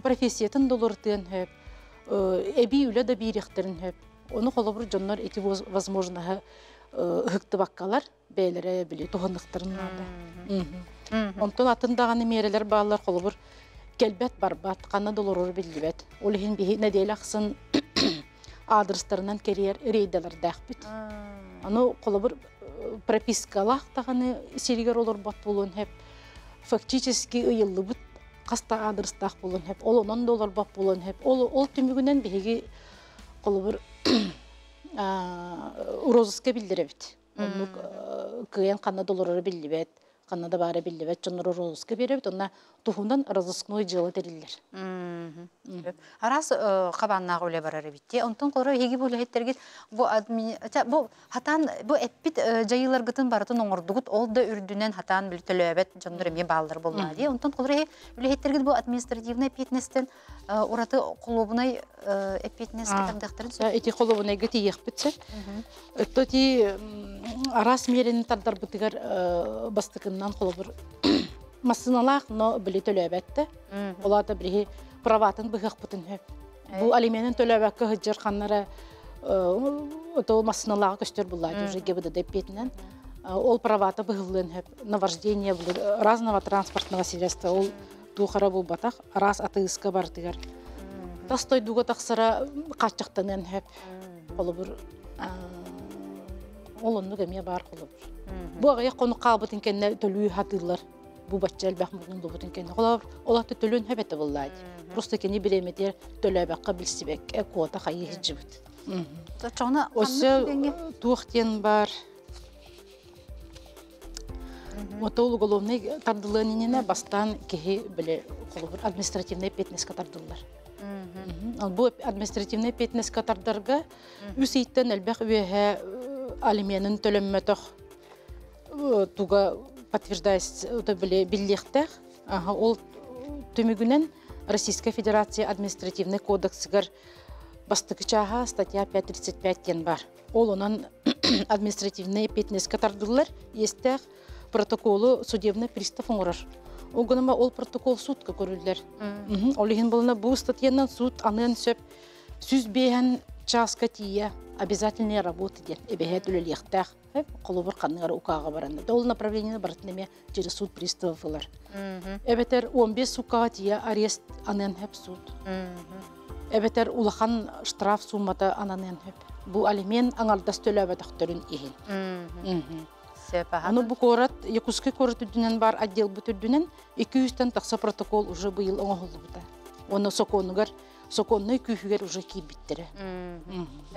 Профессиятын долортын хөп. Эби үле да бирехтерин хөп. Оны колобур жоннор эти возможно хыкты баккалар бейлере били тухандыктарын алды. Онтон атындаганы мерелер баалар колобур келбет барбат, кана долорор билбет. Олихин бихи неделахсын адрестарынан керер рейдалар дәхбит. Аны колобур пропискалах таганы сиригер олор бат болон хеп. Фактически ыйыллы бут каста адрестах болон хеп. Ол $10 бат болон хеп. Ол түмүгүнөн биги колобур розыска билдиребит. Onu kıyan kanada doları billivet, kanada bari billivet, canları rozıska beribet, ona tuhundan razısknoy jılı deriller. Aras kabannağı öyle bararı bitti. Ondan sonra hegi böyle hettergit bu hatan bu epit jayılar gıtın baratın oңордугут ол да үрдүнен hatan bir төлөбет canları mi baldır bolmadı. Ondan sonra böyle hettergit bu administrativный эпитнестен ораты клубунай эпитнес китандактарын. Эти клубунай гыты ехпитсе. Тоти арас мерени тардар бытыгар бастыкыннан клубур масыналах, но били төлөбетте. Олата били праватын быгык бутын хөп. Бу алименин төлөбөккө хыжыр каннары ото масыналага көстөр буллайды уже ГИБДД эпитинен. Ол правата быгылын хөп. На вождение разного транспортного средства ол тухара бу батак раз атыска бардыгар. Тастой дуга таксара качактанен хөп. Олубур Ол онну кемия бар қолыбыр. Бу ағая қону қабытын кенне төлүй хатылар. Бу баччал бахмудун добутун кенне қолабыр. Олаты төлün хәбәте буллайды. Просто кенне биремедер төлөбәккә билсибек кота хайы хиҗибит. Чоңна Осы туохтен бар. Ото уголовный тардылыгына бастан кеһи биле қолыбыр административный петнеска тардылар. Бу административный петнеска тардарга үсейттен әлбәк үеһе алименин төлөммөтөх туга подтверждается биллихтех. Ол түмүгүнен Российская Федерация административный кодексигер бастыкычаға статья 535 кен бар. Ол онан административный петнеска тардылар естех протоколу судебный пристав оңырар. Оғыныма ол протокол судка көрілдер. Олығын болына бұл статьянан суд анын сөп сүзбейін часка тия обязательная работа ден. Эбеге түлелектәқ. Қолыбыр қаныңары ұқаға баранды. Ол направление барытынеме жері суд приставылар. Эбетер 15 суқаға тия арест анын хөп суд. Эбетер улахан штраф суммата ананын хөп. Бұл алимен аңардас төлөбәтіқтөрін ехел. Аны бу корат, Якутский корат үдінен бар отдел бұт үдінен 200-тен тақса протокол уже бұйыл оңағылы бұта. Оны соконны күйігер уже кейбіттірі.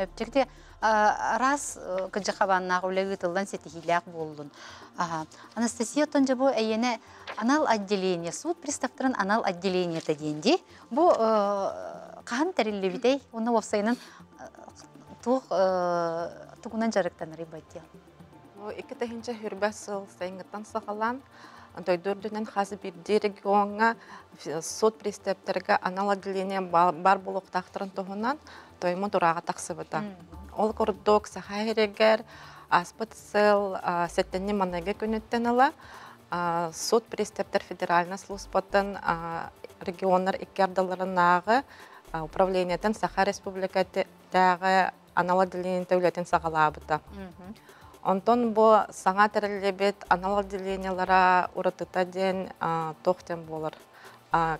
Өптікте раз күнжі қабаннағы үлегі тылдан сетихиляқ болдың. Анастасия тонжа бұл әйені анал отделение, суд приставтырын анал отделение тәденде. Бұл қаған тәрілі бітей, оны офсайынан тұғынан жарықтан рибайдел. Iki tahinca hürbə sıl sayıngıttan sağalan, doydurdunan xazı bir rегионга суд пристептергә анал отделение бар булук тахтырын туһунан тойму дурага таксыбыта. Ол кордок сахайрегер аспыт сыл сеттенне манага көнөттен ала суд пристептер федеральна службатын регионнар иккердаларынагы управлениятын Саха республикатагы анал отделение дәүләтен сагалабыта. Онтон бу саңа тәрелебет анал отделениялара уратыта ден тохтен болар.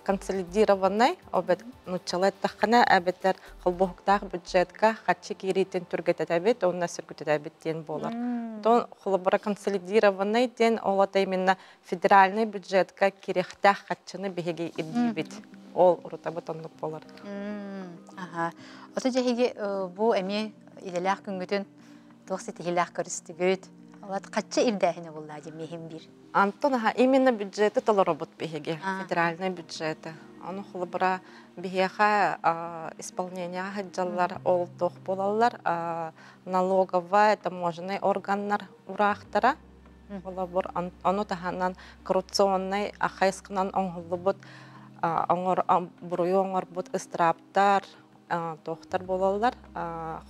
Консолидированный обет нучалет тахана әбеттер холбохтах бюджетка хатчы киритен түргетәбет, онна сөргетәбет ден болар. Тон холбора консолидированный ден олата именно федеральный бюджетка кирехтах хатчыны беге идибет. Ол урутабыт онлык болар. Ота жеге бу эми иделях күнгөтөн тоқсы тихилах көрістігіт. Олат қатшы ирдәхіне болады мехим бір. Антон, именно бюджеты толоробот беге, федеральный бюджеты. Оны холбора бегеха исполнение хаджалар ол тоқ болалар, налоговая, таможенный органнар урахтара. Оны таханан коррупционный ахайскынан оңғылы бұруй оңғыр бұд ыстраптар, тоқтар болалар,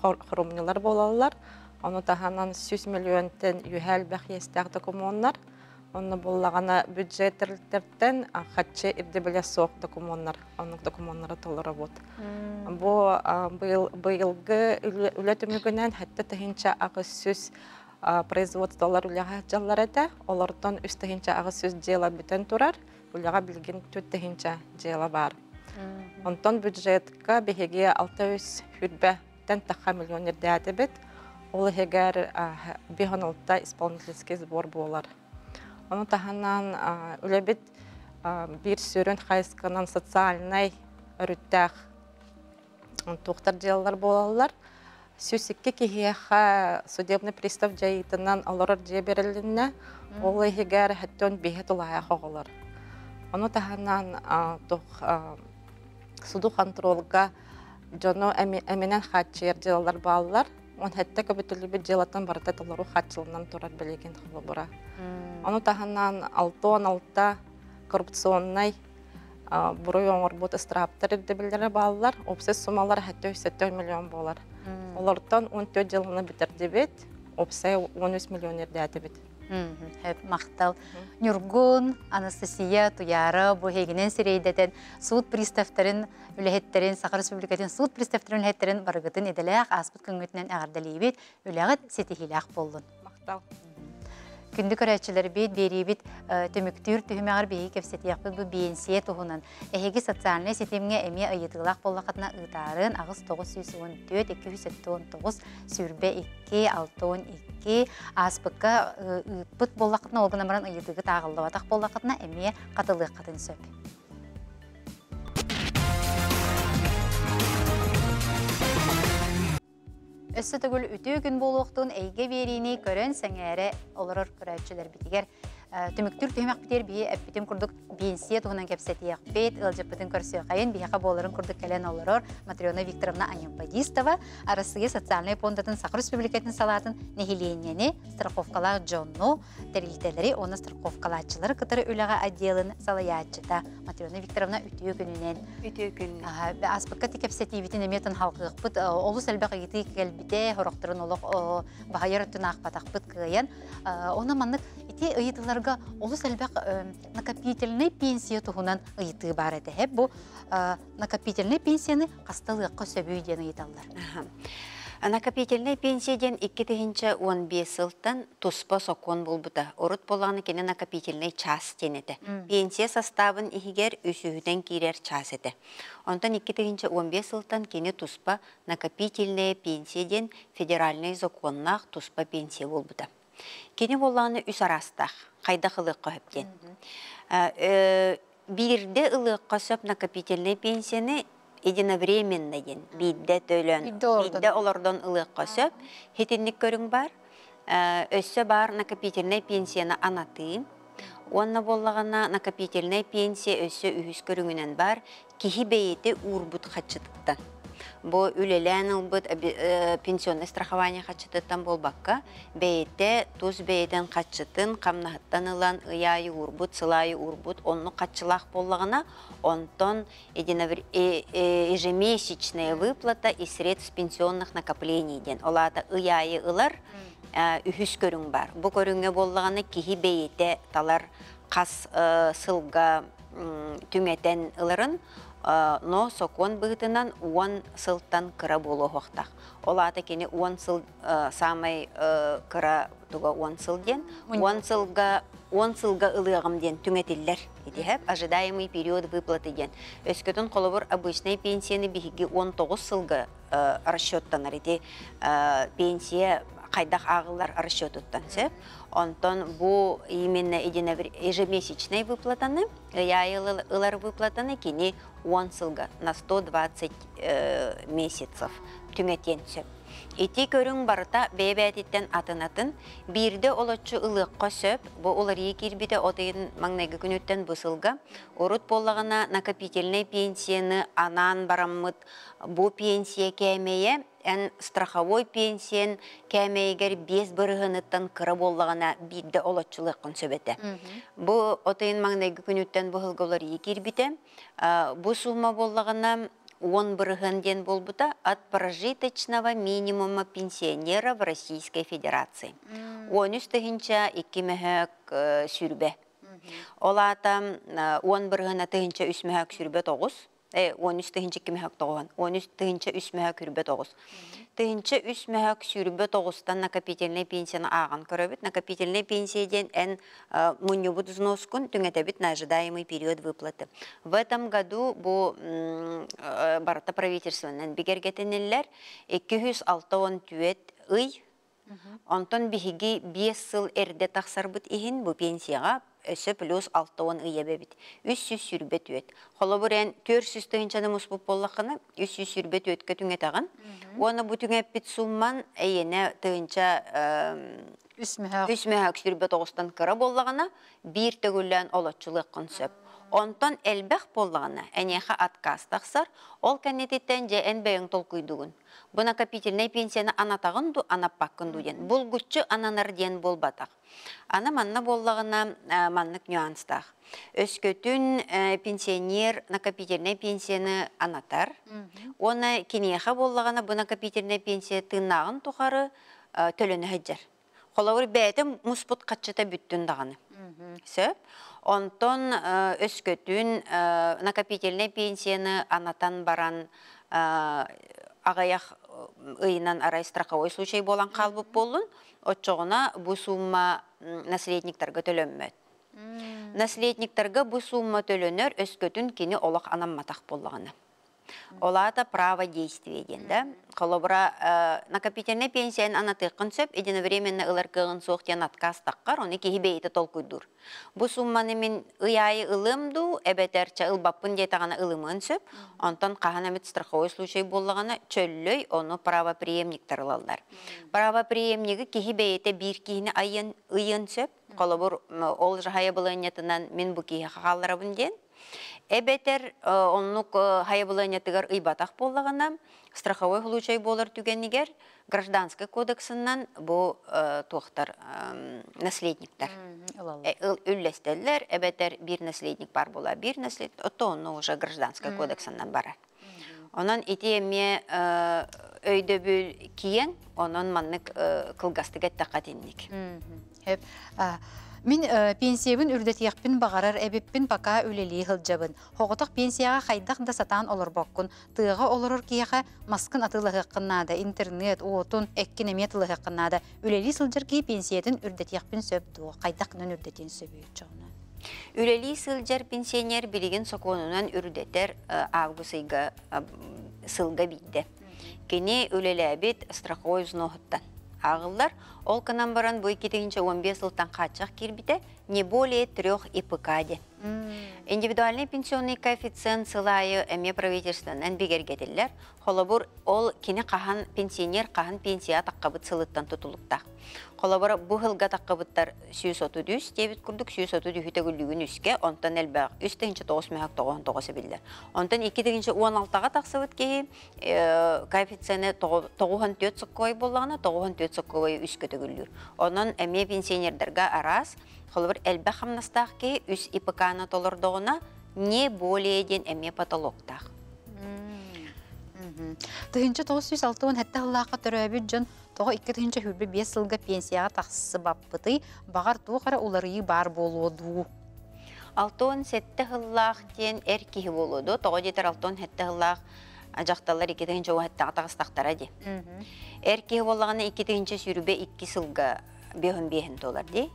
хұрумнылар болалар. Оны таханан 100 миллионтен юхәл бәхиестәғді коммунар. Оны болағана бюджеттерден хатчы ирдебеле соқ документар, оның документтары толары бот. Бұл быйылғы үлетімігінен хәтті тахинча ағы сөз производстволар үліға жаллар әді. Олардан үст тахинча ағы сөз дела бүтін тұрар, үліға білген төт тахинча дела бар. Онтан бюджетка бігеге 600 хүрбәтен тақа миллионер дәді бет. Ол егер бігіналта исполнительский сбор болар. Оны таханан үлебет bir sürün xayıskının социальный өріттәқ тоқтар делалар болалар. Сөсікке кехеха судебный пристав жайытынан аларар жай берілінне, ол егер хәттен бейхет олая қоғылар. Оны таханан суду контролға жону әменен хатчер делалар балалар. Он хәтті көбітілі бет желатын барыта толару хатчылынан тұрар білеген қылы бұра. Оны таханан 6-6 коррупционный бұруй оңыр бұд ыстыраптар ердебілері балалар. Опсыз сумалар хәтті 7 миллион болар. Олардан 14 жылыны бітерді бет, опсай 13 миллион ерді әті бет. Мақтал. Нюргун, Анастасия, Туяра, bu heginen sireyden суд приставтарын үләһеттерин, Саха Республикатын суд приставтарын үләһеттерин баргытын эделәк аспыт көңгөтнән агардалыбет, үләгыт сетихиләк болдун. Мақтал. күндү көрәчилер бит берибит төмүктүр түһүмәгәр беги кепсетияқпыт бу бенсие туһунан. Эһеги социальный сетемге эме ыйытылак боллакатна ыйтарын агыс 914 279 сүрбе 2 612 аспыкка ыппыт боллакатна олгынамран ыйытыгы тагыллыбатак боллакатна эме катылык катын сөп. Өссө төгүл үтүү күн болуқтун эйге берини көрөн сәңәре олорор көрәчилер битигер. Түмүктүр түймәк битер бие әппитим курдук бенсия туһунан кепсетияк бет, ылжыппытын көрсөй кайын бияка боларын курдук келен олорор Матрена Викторовна Анямпадистова, арасыгы социальный фондатын Сахар Республикатын салатын нехиленияни страховкалар Джонну, терилтелери, оны страховкалачылары кытыры үләгә отделын салаячыта. Матрена Викторовна үтүү күнүнен. Үтүү күн. Аспыкка тикепсетивитин эметен халкыгыппыт, олус элбек ыйты келбите, хорохтырын олох бахайыр тунақ батақпыт кыйын. Оны маннык ити ыйытыларга олус элбек накопительный пенсия туһунан ыйты бар эте. Хеп бу накопительный пенсияны касталыакка сөбүй ден ыйталлар. Накопительный пенсияден 2015 жылдан туспа сокон болбута. Орут боланы кені накопительный час денеті. Пенсия составын ихигер үсүхүден кирер час еті. Онтан 2015 жылдан кені туспа накопительный пенсияден федеральный законнақ туспа пенсия болбута. Кені боланы үс арастақ, қайда қылыққа хөптен. Бирде ылыққа сөп накопительный пенсияны единовременно ген, бидде төлөн, бидде олордон ылыққа сөп, хетинник көрің бар, өссө бар накопительный пенсияны анатыйым, онна боллағана накопительный пенсия өссө үхіс көріңінен бар, кихи бейеті урбут қатшытыттан. Бу үлелән ылбыт пенсионный страхование қатшытыттан болбаққа, бейеті туз бейеден қатшытын, қамнахыттан ылан ыяйы урбут, сылайы урбут, онны қатшылақ боллағына, онтон ежемесячная выплата и средств пенсионных накоплений ден. Олата ыяйы ылар үхіс көрің бар. Бу көріңе боллағына кихи бейеті талар қас сылға түңетен ыларын, но сокон быгытынан 10 сылтан кыра болу хоқтақ. Олата кені 10 сыл самай кыра туға 10 сыл ден, 10 сылға ылығым ден түңетілер. Ожидаемый период выплаты ден. Өскөтін қолыбыр обычный пенсияны бігігі 19 сылға расчеттанар. Пенсия қайдақ ағылар расчеттуттан сөп. Онтон бу именно ежемесячный выплатаны, ылар выплатаны кені 10 сылға на 120 месяцев түңетен сөп. Ити көрің барыта бейбәтеттен атынатын, бирде олатчы ылыққа сөп, бұл олар екербіде отайын маңнайғы күнөттен бұсылға, орут болағына накопительный пенсияны анан бараммыт, бұл пенсия кәмейе, ән страховой пенсиян кәмейгер 5 бірғыныттан кірі болағына бирде олатчылықын сөбеті. Бұл отайын маңнайғы күнөттен бұғылға олар екербіде, бұл сума болағына 10 бірғын ден болбута от прожиточного минимума пенсионера в Российской Федерации. 13 тыгынча 2 мәхәк сүрбе. Олата 10 бірғына тыгынча 3 мәхәк сүрбе 9. 13 тыгынча 2 мәхәк 9. 13 тыгынча 3 мәхәк сүрбе 9. Тыгынча 3 мәхәк сүрбе 9-тан накопительный пенсияны ағын көрөбіт. Накопительный пенсияден ән мұньюбут взноскун түңетебіт на ожидаемый период выплаты. В этом году бұл барыта правительственнен бігергетенелер 260 түйет ый, онтон бігігі 5 сыл әрде тақсарбыт ихин бұл пенсияға өсі плюс 60 ыйебе бит. 300 сүрбе түйет. Қолы бүрен 400 тыгынчаны мұспып боллақыны 300 сүрбе түйетке түңет ағын. Оны бұл түңет бит сумман әйені тыгынча 3 мәхәк сүрбе 9-тан кыра боллағына 1 төгіллән олатчылық қынсөп. Онтон әлбәқ боллағына әнеға отказ тақсар, ол кәнететтен же әнбәйін толкуйдуғын. Бұл накопительный пенсияны анатағын ду, анаппаққын ду ден. Бұл күтчі ананар ден болбатақ. Ана манна боллағына маннық нюанстақ. Өскөтін пенсионер накопительный пенсияны анатар. Оны кенеға боллағына бұл накопительный пенсия тыңнағын тұқары төліні ғаджар. Қолауыр бәйті мұспұт қатшыта бүттін дағаны. Сөп. Онтон өскөтін накопительный пенсияны анатан баран ағаяқ ыйынан арай страховой случай болан қалбып болын, отчоғына бу сумма наследниктарға төлөнмөт. Наследниктарға бу сумма төлөнөр өскөтүн кини олақ анамматақ боллағына. Олата право действия денде. Колобра накопительная пенсия анатыкын сөп, единовременно ылар кыгын соқтен отказ таққар, оны кихибейті толкуйдур. Бу сумманы мен ыяйы ылымду, әбетерча ылбаппын детағана ылымын сөп, онтан қағанамет страховой случай боллағана чөллөй, оны правоприемниктер ылалдар. Правоприемнигі кихибейті бір кихіне ыйын сөп, колобур ол жахая былынетінен мен бу кихи қағаларабын ден. Эбетер онлук хайабыланятыгар ыйбатах боллагана страховой случай болар түгеннигер гражданский кодексынан бу туохтар наследниктер. Үллестеллер, эбетер бир наследник бар була, бир наследник, ото онну уже гражданский кодексынан барар. Онан итеме өйдө бүл киен, онан маннык кылгастыгет тақатинник. Мен пенсиябын үрдетияқпін бағарар әбеппін бака өлелі ғылжабын. Хоғытық пенсияға қайдақ да сатан олар баққын. Тыға оларыр кияға маскын атылығы қыннады, интернет, отын, әккенемет лығы қыннады. Өлелі сылжыр кей пенсиядың үрдетияқпін сөбді. Қайдақнын үрдетен сөбі жоғына. Өлелі сылжыр пенсионер білеген соқонынан үрдетер авгусыйға сылға бейді. Кене өлелі әбет страховой ұзноғыттан. Ағылдар, ол кынан баран бұй кетігінші 15 жылтан қатшақ кербіті не более 3 ИПК-де. Индивидуальный пенсионный коэффициент сылайы әме правительстводан бегергеділер, қолабыр ол кені қахан пенсионер қахан пенсия таққабыт сылыттан тұтылықтақ. Қолабыр бұғылға таққабыттар 130 дебет күрдік, 130 хүтігілігін үске, онтан әлбәқ, үстігінші 9-9 білдер. Онтан 2-16-ға тақсыбыт кейі коэффициенті 9-4 сұққой болғана, 9-4 сұққой үскөтігілдер. Онан әме пенсионердерге арас, қолабыр әлбәқ қамнастақ кейі үс ИПК-на толырдығына не более ден әме патологтақ. Тыгынчы 906 хәтта Аллаһка төрәбит жон тоғы 2-нче хүрбе 5 жылга пенсияга тахсы баппыты багар тугара улары бар болуду. 6-7 хыллах тен эрки болуду. Тоғы жетер 6-7 хыллах ажакталар 2-нче хәтта атагыстактара ди. Эрки боллаганы 2-нче сүрбе 2 жылга бехин доллар ди.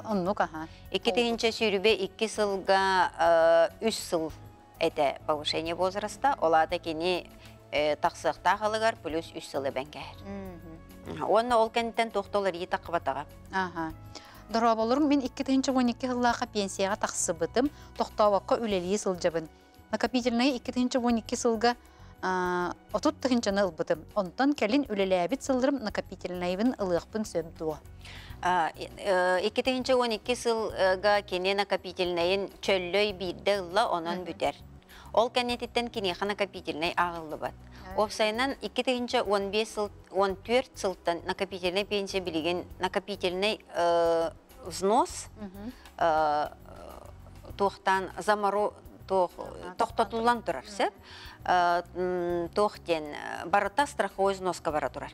Оннук аха. 2-нче сүрбе 2 жылга 3 жыл это повышение возраста, олада кені тақсықта қалығар, плюс 3 жылы бәңкәр. Оны ол кәнттен тоқтолар ей таққыбатаға. Дұра болырым, мен 2-12 жыллаға пенсияға тақсы бұтым, тоқтауаққа өлелі сылжабын. Накопительный 2-12 жылға 30-тығынчаны ұлбытым. Онтан кәлін өлелі әбіт сылдырым накопительныйбін ұлықпын сөбдуа. 2-12 жылға кені накопительныйын чөллөй бірді ұлла онан бүтер. Ол кәнететтен кенеға накопительный ағылы бат. Опсайынан 2-15-14 жылдан накопительный пенсия білеген накопительный взнос тоқтан замару тоқтатулан тұрар сәп. Тоқтен барыта страховой взноска бара тұрар.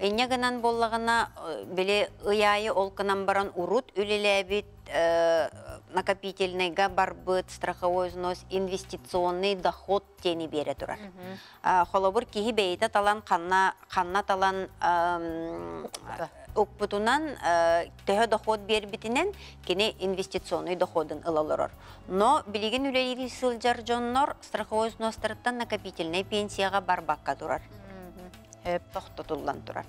Инегінен боллағына біле ұяйы олқынан баран урут үлеләбет накопительныйга барбыт, страховой взнос, инвестиционный доход тени бере тұрар. Холобур кихи бейті талан қанна талан ұқпытынан төхі доход бербітінен кені инвестиционный доходын ылалырыр. Но білеген үлелері сылжар жоннор страховой взностарыттан накопительный пенсияға барбаққа тұрар. Тоқтатылдан тұрар.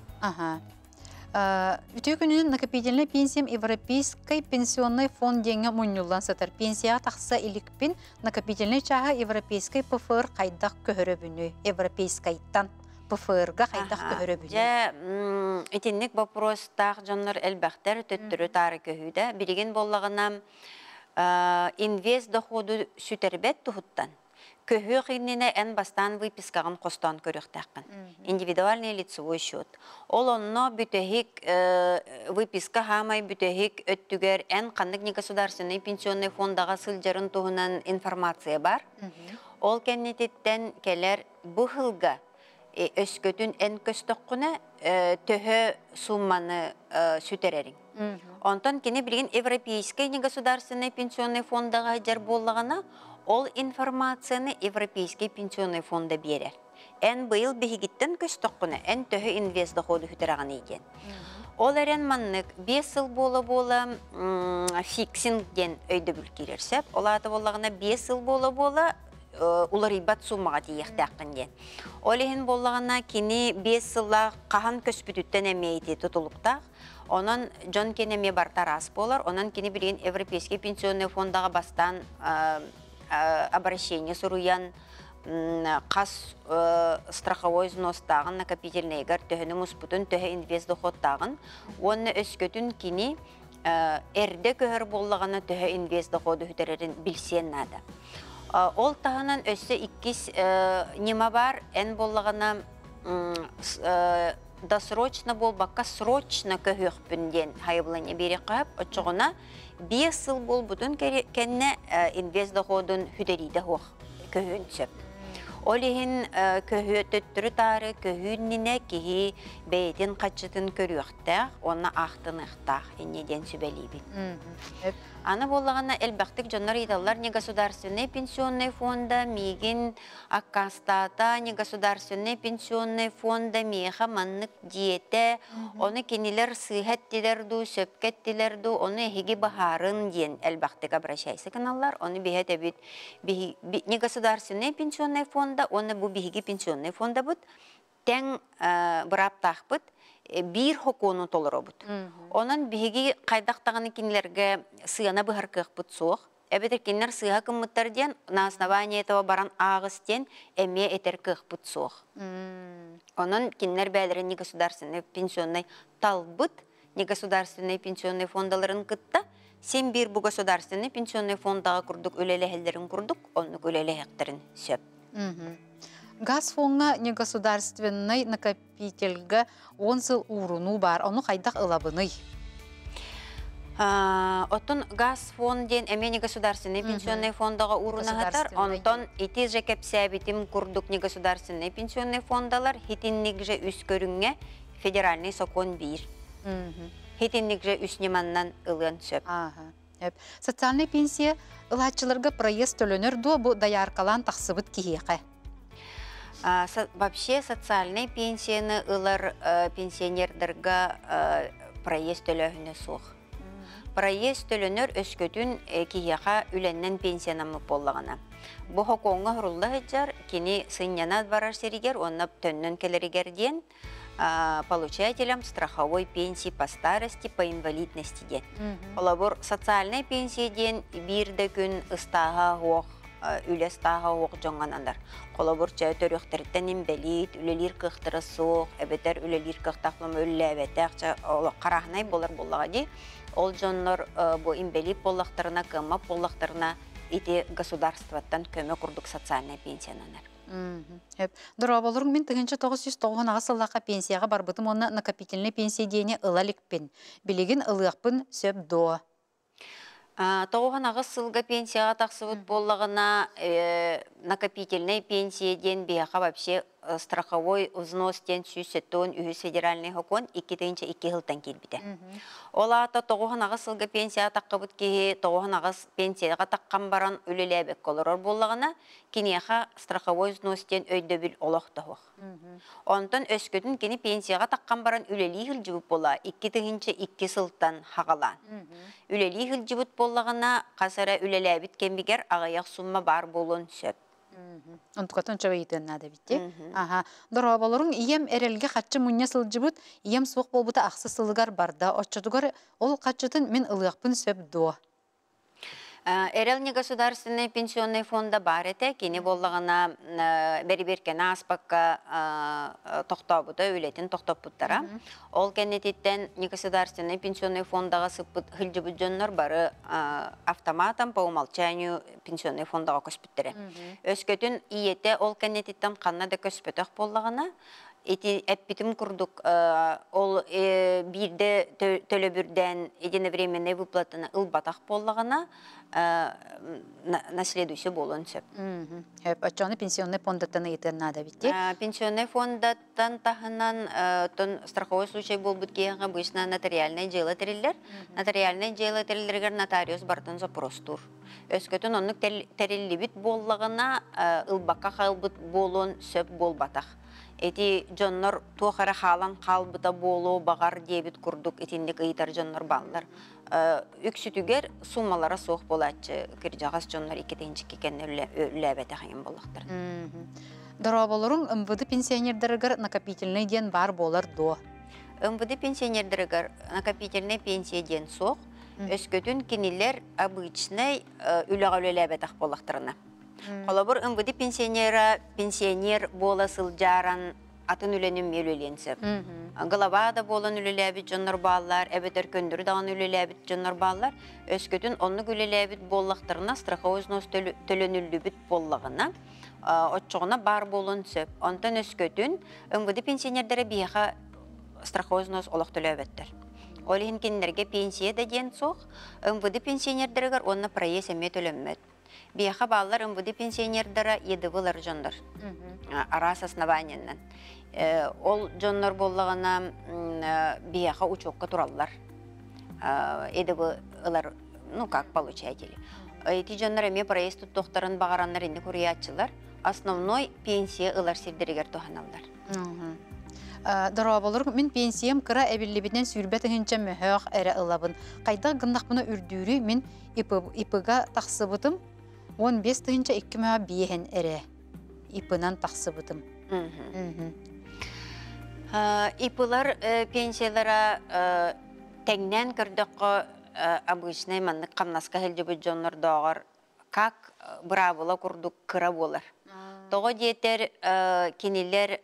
Үтө күнүнүн накопительный пенсиям Европейский пенсионный фонд деньги муннулан сатар. Пенсия тақса иликпин накопительный чаға Европейский ПФР қайдақ көхөрөбүнү. Европейскайттан ПФР-га қайдақ көхөрөбүнү. Итинник вопрос тақ жонлар әлбәқтер төттірі тары көхүйді. Білген боллағына инвест доходу сүтербет тұхыттан. Көхі қиніне ән бастан выпискаған қостан көріқтақын. Индивидуальный лицевой счет. Ол онно бүтәхік выписка хамай бүтәхік өттігер ән қандық не государственный пенсионный фондаға сылжарын тұғынан информация бар. Ол кәннететтен келер бұхылға өскөтін ән көстіққына төхі сумманы сүтерерін. Онтан кені білген Европейский не государственный пенсионный фондаға жар боллағана ол информацияны Европейский пенсионный фонда берер. En быйыл бихигиттен көстөккүнө en төһө инвест доходу хүтәрәгән иген. Ол әрен маннык 5 ел бола фиксинг ден өйді бүлкерерсеп, олаты болағына 5 ел бола улар ибат сумаға тиектәқін ден. Ол ехін болағына кені 5 жылла қахан көспүтіттен әмейті тұтылықтақ, онын Джон Кенеме бартар ас болар, онын кені білген Европейский пенсионный фондаға бастан обращение сұруян, қас страховой взнostағын накопительныйгар төһіні мұспытын төһі инвест доходтағын, оны өскөтін кені әрді көхір болағына төһі инвест доходы хүтерерін білсен нады. Ол тағынан өсі 2 нема бар, ән болағына досрочно болбаққа срочно көхіқпінден хайылыне бері қап, отчығына 5 жыл бол бұтын кәнне инвест доходын хүтерейді көхін сөп. Олихин көһү төттүрү тары көһүннине киһи бэйдин качытын көрүөхтэх, онна ахтыныхтах иннеден сүбелибит. Аны боллагана элбактык жоннор идаллар не государственный пенсионный фонда, мигин аккастата не государственный пенсионный фонда, меха маннык диете, оны кинилер сыйхаттилерду, сөпкеттилерду, оны хиги бахарын диен элбактык обращайсы каналлар, оны бихете бит не государственный пенсионный фонда, оны бу бихиги пенсионный фонда бут, тең быраптах бут, бир хокону толоро бут. Онан биһиги кайдактаганы кинилерге сыяна быһар кык бут соох. Эбетер кинилер сыйга кыммыттар диен на основании этого баран агыс диен эме этер кык бут соох. Онан кинилер бәлерин негосударственный пенсионный талбыт, негосударственный пенсионный фондаларын кытта, сен бир бу государственный пенсионный фондага курдук үлелехелерин курдук, оннук үлелехектерин сөп. Газ фонга негосударственный накопительга 10 жыл уруну бар, оны қайдақ ылабыны? Отын газ фонд ден әме негосударственный пенсионный фондаға уруна хатар, онтон ити жекеп сәбитим курдук негосударственный пенсионный фондалар хитинник же үс көріңе федеральный сокон бир. Хитинник же үс неманнан ылын сөп. Социальный пенсия ылатчыларға проезд төлөнөр ду бу даяркалан тақсыбыт кихеқе. Вообще социальный пенсияны ылар пенсионердерга проезд төлөһүнө суох. Проезд төлөнөр өскөтүн кияка үленнен пенсиянамы боллагана. Бу хоконга хурулда хеджар кини сынянат барар серигер, оннап төннөн келеригер диен получателям страховой пенсии по старости, по инвалидности ден. Олабор социальный пенсия ден бирде күн ыстага хуох үлес тағы оқ жоңғанандар. Қолабыр чай төріқтеріттен ембелейт, үлелер қықтыры соқ, әбетер үлелер қықтақлым өлі әбетер қарағынай болар болаға дей. Ол жонлар бұл ембелейт болақтарына, көмі болақтарына ете государстваттан көмі құрдық социальный пенсиянанар. Дұра болырың мен 1990 сыллақа пенсияға барбытым оны накопительный пенсия дейіне ылалікпен. Білеген ылықпын сөп доа. Тоғын ағыз сылға пенсияға тақсыбыт болағына накопительный пенсия ден бияқа вообще страховой взнос ден сүйсеттуын үйіз федеральный хокон 2-2 жылдан келбіді. Олата тоғын ағыз сылға пенсияға таққыбыт кейі тоғын ағыз пенсияға таққан баран үліләбек қолырыр болағына кенеға страховой взнос ден өйді біл олақты хоқ. Онтан өскөтін кені пенсияға таққан баран үлелі хіл жібіп бола 2-2 жылдан хағалан. Үлелі хіл жібіп болағына қасара үлеләбіт кембігер ағаяқ сумма бар болуын сөп. Онтукатын чаба етен нады битте. Дұра болырың, ием әрелге қатшы мұнне сылжыбыт, ием суық болбыта ақсы сылығар барда, отчадығар ол қатшытын мен ылықпын сөп дуа. Эрел негосударственный пенсионный фонда бар эте, кені боллағына бәрі-беркен аспаққа тоқтабыда, өлетін тоқтапыттара. Ол кәнететтен негосударственный пенсионный фондаға сыппыт хылжыбыт жонлар бары автоматом по умолчанию пенсионный фондаға көспіттірі. Өскөтін иете ол кәнететтен қаннады көспетіқ боллағына, эти эппитим курдук ол бирде төлөбүрден единовременный выплатаны ылбатах боллагана на следующий болон сөп. Хөп очоны пенсионный фондаттан ыйтын надо битти. Пенсионный фондаттан тахынан тон страховой случай болбут кийинга обычно нотариальный дело териллер. Нотариальный дело териллергер нотариус бартын запрос тур. Өскөтүн оннук териллибит боллагана ылбакка халбыт болон сөп болбатах. Эти жоннор туохара халан қалбыта болу бағар дебит курдук этиндик ыйтар жоннор баллар. Үксүтүгер суммалара соқ болачы киржагас жоннор икетенчикке кен үләбәте хайын боллактар. Дораболорун МВД пенсионердергер накопительный ден бар болар до. МВД пенсионердергер накопительный пенсия ден соқ, өскөтүн кинилер обычный үләбәтах боллактарына. Колобур МВД пенсионер бола сылжаран атын үленім өлеленсіп. Голова болан үлеләбіт жоннор баллар, әбетер көндірі дағын үлеләбіт жоннор баллар, өскөтін онны үлеләбіт боллақтарына страховой взнос төлөнүллүбіт боллағына, отчоғына бар болын сөп. Онтан өскөтін МВД пенсионердері бияға страховой взнос олақ төлөбеттер. Олихин кендерге пенсия да ден соқ, МВД пенсионердерігер онына проезд әме төлөммет. Бияха баллар МВД пенсионердара едывылар жондар. Арас основаниянан. Ол жондар боллагана бияха учокка тураллар. Едывылар, ну как получатели. Эти жондар эме проезд туттуктарын багараннар инде куриятчылар. Основной пенсия ылар сирдеригер туханалдар. Дораболор мен пенсиям кыра эбиллибитен сүрбет хинче мөхөк эре ылабын. Кайда гындак буна үрдүүрү мен ипыга таксыбытым. 15 тыгынча 2 мөһө биехен эре. Ипынан таксыбытым. Ипылар пенсиялара теңнен көрдөккө обычный маннык камнаска хелжебү жоннор догор как бравыла курдук кыра болар. Того диетер кинилер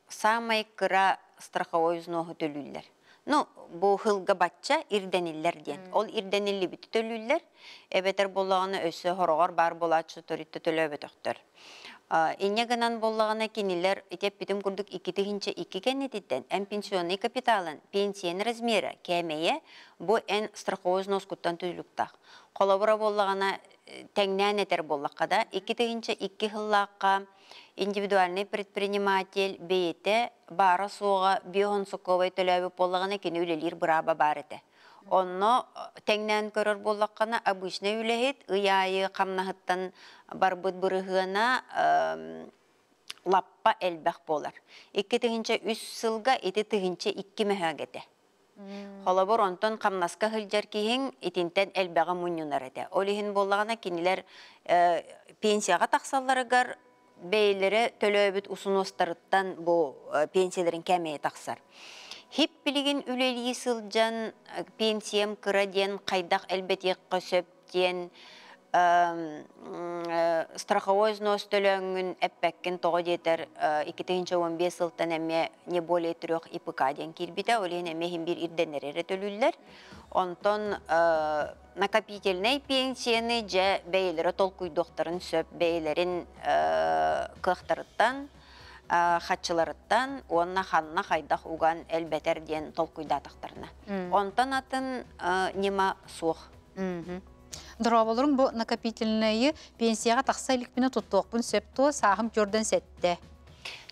самай кыра страховой взносу төлүллер. Ну, бу хылга батча ирдениллер ден. Ол ирденилли бит төлүллер. Эбетер боллаганы өсө хорогор бар болачы төрүттө төлөбөтөктөр. Иннегенан боллаганы кинилер этеп битим курдук 2/2 кенетиттен эн пенсионный капиталын пенсияны размері кемее бу эн страховой взнос куттан төлүктак. Колобура боллаганы теңнен этер боллаккада 2/2 хыллакка индивидуальный предприниматель бейте бара суға биохонсоковой төлөбі боллағына кені үлелер бұраба бар еті. Онно теңнен көрір боллаққана обычный үлехет, ұяйы қамнағыттан барбыт бұрығына лаппа әлбәқ болар. 2/3 сылға 2/2 мәхәгеті. Холобор онтон қамнаска хылжар кейін етінтен әлбәға мұнюнар еті. Олихин боллағына кенілер пенсияға тақсаларығар бейлері төлөбіт усуностарыттан бұл пенсияларын кәмейе тақсар. Хип білген үлелі сылжан пенсиям кыраден, қайдақ әлбет еққа сөптен, страховой взнос төлөңін әппәккен тоғы детер 2015 сылтан әме не более 3 ипыкаден келбіді, олейін әме бір ирденерері төлілер. Онтон накопительный пенсияны жа бейлері толкуйдоқтарын сөп, бейлерін қықтарыттан, хатчыларыттан, онна ханна қайдақ уған әлбәтер ден толкуйдатықтарына. Онтан атын нема соқ. Дораболорун бу накопительные пенсияға тақсайлық біне тұттуқпын сөпті сағым көрден сәтті.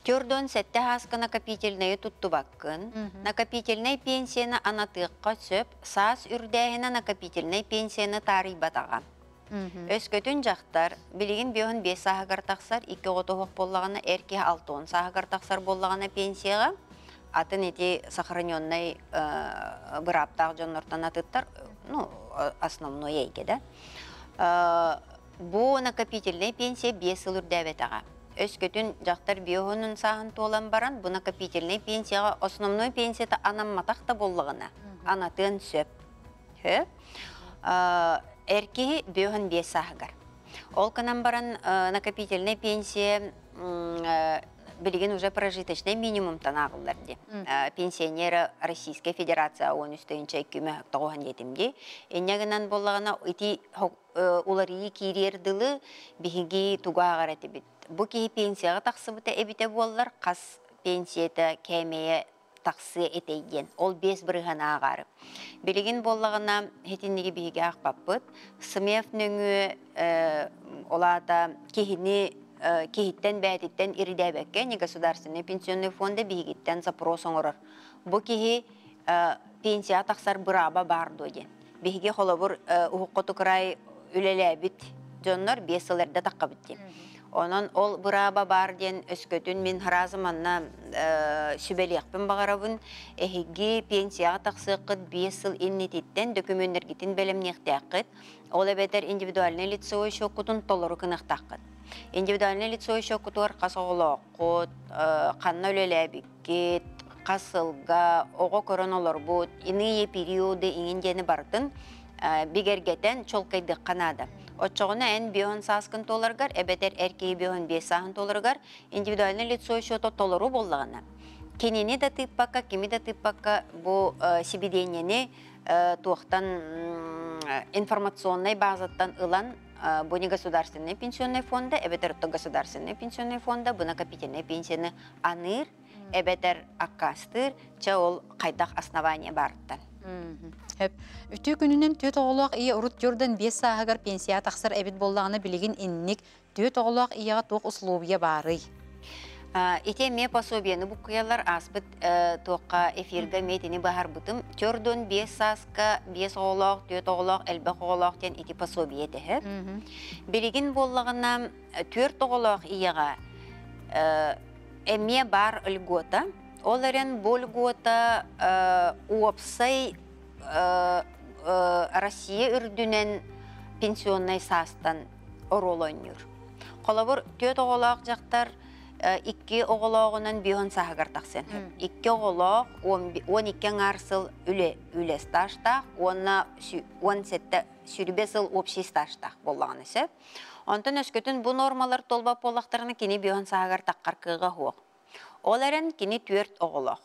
Көрден сәтті хаска накопительные тұтты баққын. Накопительный пенсияны анатыққа сөп, саас үрдәйіна накопительный пенсияны тарибатаға. Өскөтін жақтар, білігін бейін 5 сағығар тақсар, 2 ғотоғық боллағына, әрке 6-10 сағығар тақсар боллағына пенсияға, атын еті сохраненный бұраптақ жоннортан атыттар, ну, основной ейге, да. Бұл накопительный пенсия 5 сыл үрдәбетаға. Өскөтін жақтар бейхонын сағын толан баран, бұл накопительный пенсияға основной пенсияты анамматақта боллағына, анатын сөп. Әркеге бейхон 5 сағығар. Ол канан баран накопительный пенсия білген уже прожиточный минимумтан ағыларды. Пенсионері Российская Федерация он үстейінче 2 етімде. Енегінен болағына олары кирерділі бігі туға ағараты біт. Бұл кейі пенсияға тақсы бұты әбіте болылар, қас пенсията кәмейе тақсы етейген. Ол 5 бірғана ағары. Білеген боллағына хетіннеге бейге ақпаппыт. Сымев нөңі олада кехиттен бәтиттен иридәбәкке не государственный пенсионный фонды бейгеттен запрос оңырыр. Бұ кехи пенсия тақсар бұраба бар доген. Бейге қолабыр ұққоты құрай үлеләбіт жонлар 5 сылырда таққа бітті. Онан ол бұраба бар ден өскөтін мен харазыманна сүбелеқпін бағарабын әхеге пенсияға тақсыққыд 5 сыл иннететтен документергетін бәлімнеқті аққыд. Ол әбетер индивидуальный лицевой шоқытын толыры кынықтаққыд. Индивидуальный лицевой шоқытуар қасоғылаққыд, қанна өлеләбіккет, қасылға, оғы коронолар бұд, иные периоды иңіндені бартын бігергетен чолқайды қанады. Отчоғына ән биоғын саскын толарғар, әбетер әркей биоғын 5 сағын толарғар, индивидуальный лицевой шоқы толыру болдағына. Кенені да тыппаққа, кеми да тыппаққа бұл сибиденені туақтан информационный базаттан ылан бұл не государственный пенсионный фонда, әбетер государственный пенсионный фонда, бұл накопительный пенсияны аныр, әбетер аққастыр, ча ол қайдақ основания барыттан. Үтü күнінен төт оғылақ ие ұрыт жүрден 5 сағығар пенсия тақсыр әбет болдағына білеген инник төт оғылақ ияға тоқ ұслубия бары. Ите ме пособияны бұқиялар аспыт тоққа эфирға метені бағар бұтым. Төрден 5 сасқа 5 оғылақ, 4 оғылақ, 5 оғылақ ден ити пособия дәхіп. Білеген болдағына 4 оғылақ ияға әме бар үлгота. Оларын бұл үлгота уапсай Россия үрдінен пенсионный састан оролоныр. Қолабыр 4 оғылақ жақтар 2 оғылағынан бейон сағығар тақсын. 2 оғылақ 12 арсыл үлі стажтақ, 17 сүрбе сыл общий стажтақ болағын есе. Онтын өскөтін бұл нормалар толбап болақтарына кені бейон сағығар таққар кыға хоқ. Оларын кені 4 оғылақ.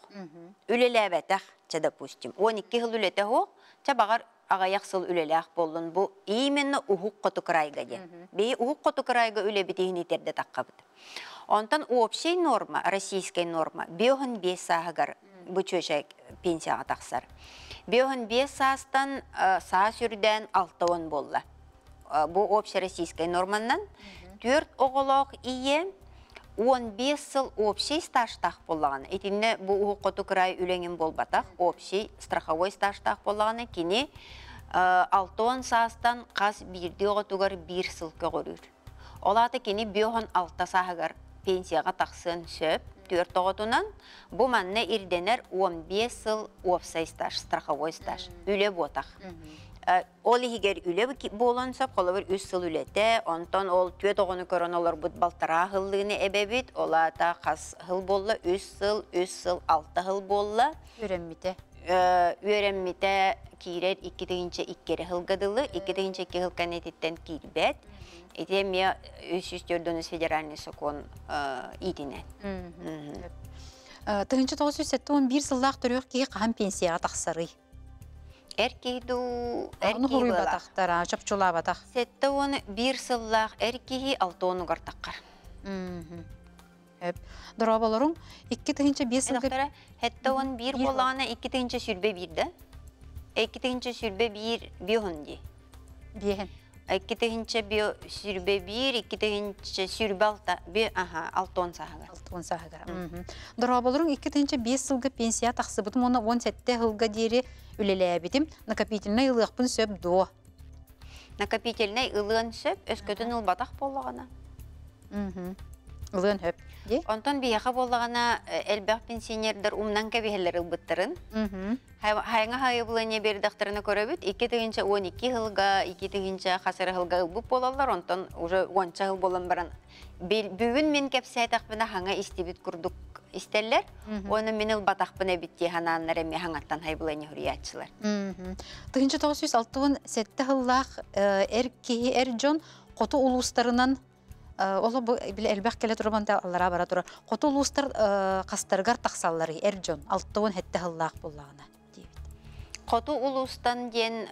Үлеләбәтәқ, допустим, 12 жыл үлеті хоқ, бағар ағаяқ сыл үлеләқ болын. Бұл именно ұхуқ қоту крайға де. Бей ұхуқ қоту крайға үле бітігін етерді таққа бұд. Онтан общий норма, российская норма, беғын 5 сағығар бұчөшәк пенсияға тақсар. Беғын 5 састан саа сүрден 6 болла. Бұл общий российская норманнан 4 оғылақ ие 15 сыл общий стажтақ болағаны. Етінде бұл ұқыту край үленген болбатақ, общий страховой стажтақ болағаны кені 6 састан қас бірді оғытуғар 1 сылқы ғырыр. Олаты кені беғын 6 сағығар пенсияға тақсын сөп, 4 оғытынан бұл манны ирденер 15 сыл опсай стаж, страховой стаж, үле ботақ. Ол егер үле болын сөп, қолы бір 3 сыл үлеті, онтан ол 4 оғыны көрін олар бұд балтара ғылдығыны әбәбет, олата қас ғыл болы, 3 сыл, 6 ғыл болы. Үйренмете. Үйренмете кейрер 2-2 ғылғадылы, 2-2 ғыл кәнететтен кейрбет. Это мне үсүстөрдөнүс федеральный закон итинен. Тыгынчы 911 сыллақ түрек кей қам пенсияға тақсары. Әркейду Оны хуруй батақтара, чапчула батақ. Сетті оны 1 сыллақ әркейі 6 оны ғартаққар. Дұрабаларың 2 тыгынчы 5 сылғы... Хетті оны 1 болағына 2 тыгынчы сүрбе 1-ді. 2 тыгынчы сүрбе 1 бейхінді. Бейхін. 2 тыгынчы сүрбе 1, 2 тыгынчы сүрбе 6 сағығар. 6 сағығар. Дұрабаларың 2 тыгынчы 5 сылғы пенсия тақсы бұтым, оны 17 ғылға дейірі үлеләбетім, накопительный ылықпын сөп до. Накопительный ылығын сөп, өскөтін ұлбатақ болағына. Ылығын хөп. Онтон бияқа болағына әлбәқ пенсионердер умнан кәбихелер ұлбыттырын. Хайыңа хайы бұлыне бердіқтіріні көрөбіт, 2-12 ғылға, 2-12 қасыры ғылға ұлбып болалар, онтон уже 10 ғыл болын баран. Бүгін мен кәпсі айтақпына хаңа истебіт күрдік истеллер, оны мен ұлбатақпына бітте хананлар әме хаңаттан хай бұлыне хүріятшылар. Тыгынчы 960 ғыллақ әркеге әр жон қоты ұлыстарынан Ола бу элбәк келе турган аллара бара тура. Кото улустар кастаргар таксаллары эрҗон 6 хәтта хыллак буллагына дибит. Кото улустан ден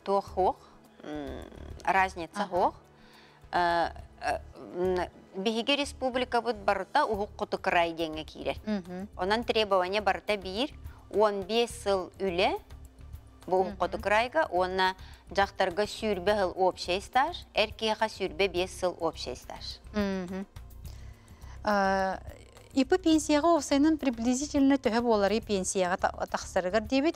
тохох разница хох. биһиги республика бут барыта ухук куту край денге кирер. Онан требование барыта 15 сыл үле бу ухук куту крайга, онна жактарга сүйрбе хыл общий стаж, эркега сүйрбе 5 сыл общий стаж. Ипы пенсияға офсайнын приблизительно төһө болары пенсияға тақсырығыр дебет,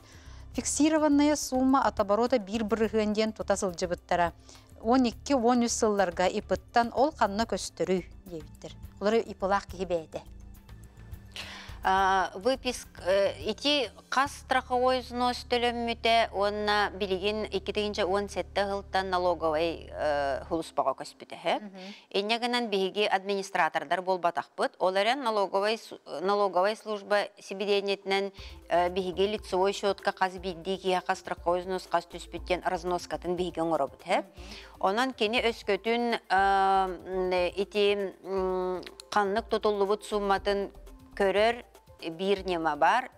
фиксированная сумма от оборота бір бірігінден тұтасыл жыбыттара. 12-13 сылларға ипыттан ол қанна көстірі дебіттір. Олары ипылақ кейі бәйді. Выписк ити қас страховой взнос төлөммүтэ онна билигин 2017 жылдан налоговый хулуспаға көспүтэ. Эннегенен биги администратордар болбатақпыт. Оларен налоговой служба сибидениетнен биги лицевой счетка қаз биддики қас страховой взнос қас түспүттен разноскатын биги оңоробут. Онан кені өскөтүн ити қанлык тотуллубут сумматын көрөр бир нема бар,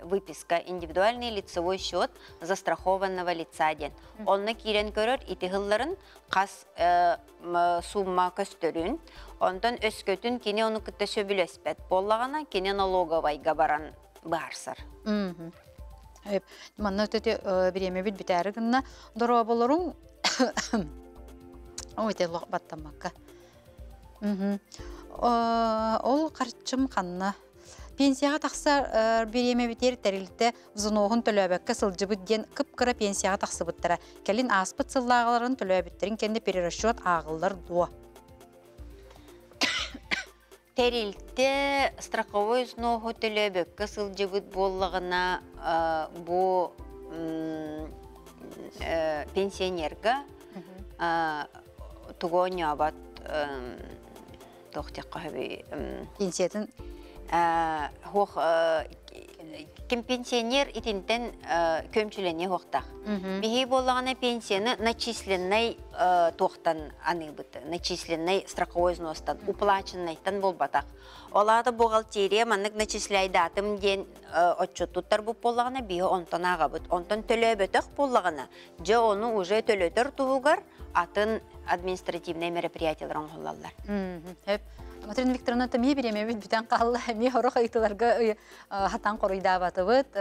выписка индивидуальный лицевой счет застрахованного лица ден. Онны кирен көрөр итихылларын қас сумма көстөрүн, ондан өскөтүн кене оны кытта сөбүлөспет боллагана кене налоговайга баран барсыр. Манна өтөте биреме бит битәре гынна дороо болорун. Ой, те лох баттамакка. Ол карчым канна пенсияға тақса береме бітер тәрілді взноғын төлөбәкке сылжыбыт ден кып-кыра пенсияға тақсы бұттыра. Кәлін аспыт сыллағыларын төлөбіттерін кәнді перерасчет ағылдар дуа. Тәрілді страховой взноғы төлөбәкке сылжыбыт боллағына бұ пенсионерға тұғын абат тоқтеққа пенсиятын кем пенсионер итинтен көмчүлене хоқтақ. Бихи болағына пенсияны начисленный тоқтан аныбыты, начисленный страховой взностан, уплаченныйтан болбатақ. Олады бухгалтерия маннык начисляйды атым ден отчеттуттар бұл болағына бихи онтан ағабыт. Онтан төлөбөтіқ болағына, же оны уже төлөтір туғығар атын административный мероприятияларын қолалар. Матрина Викторовна, ми береме бит битен қалла, ми хорох айтыларға хатан қорыйда батыбыт,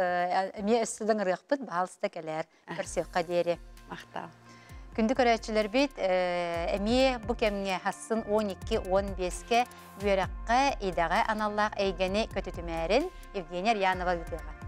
ми өстідің ұрықпыт, бағалысты кәлер, көрсеққа дере. Мақтал. Күнді көрәтшілер бит, ми бұл кемне хасын 12-15-ке бүйраққа идаға аналлақ әйгені көтітімәрін Евгения Рьянова бітіға.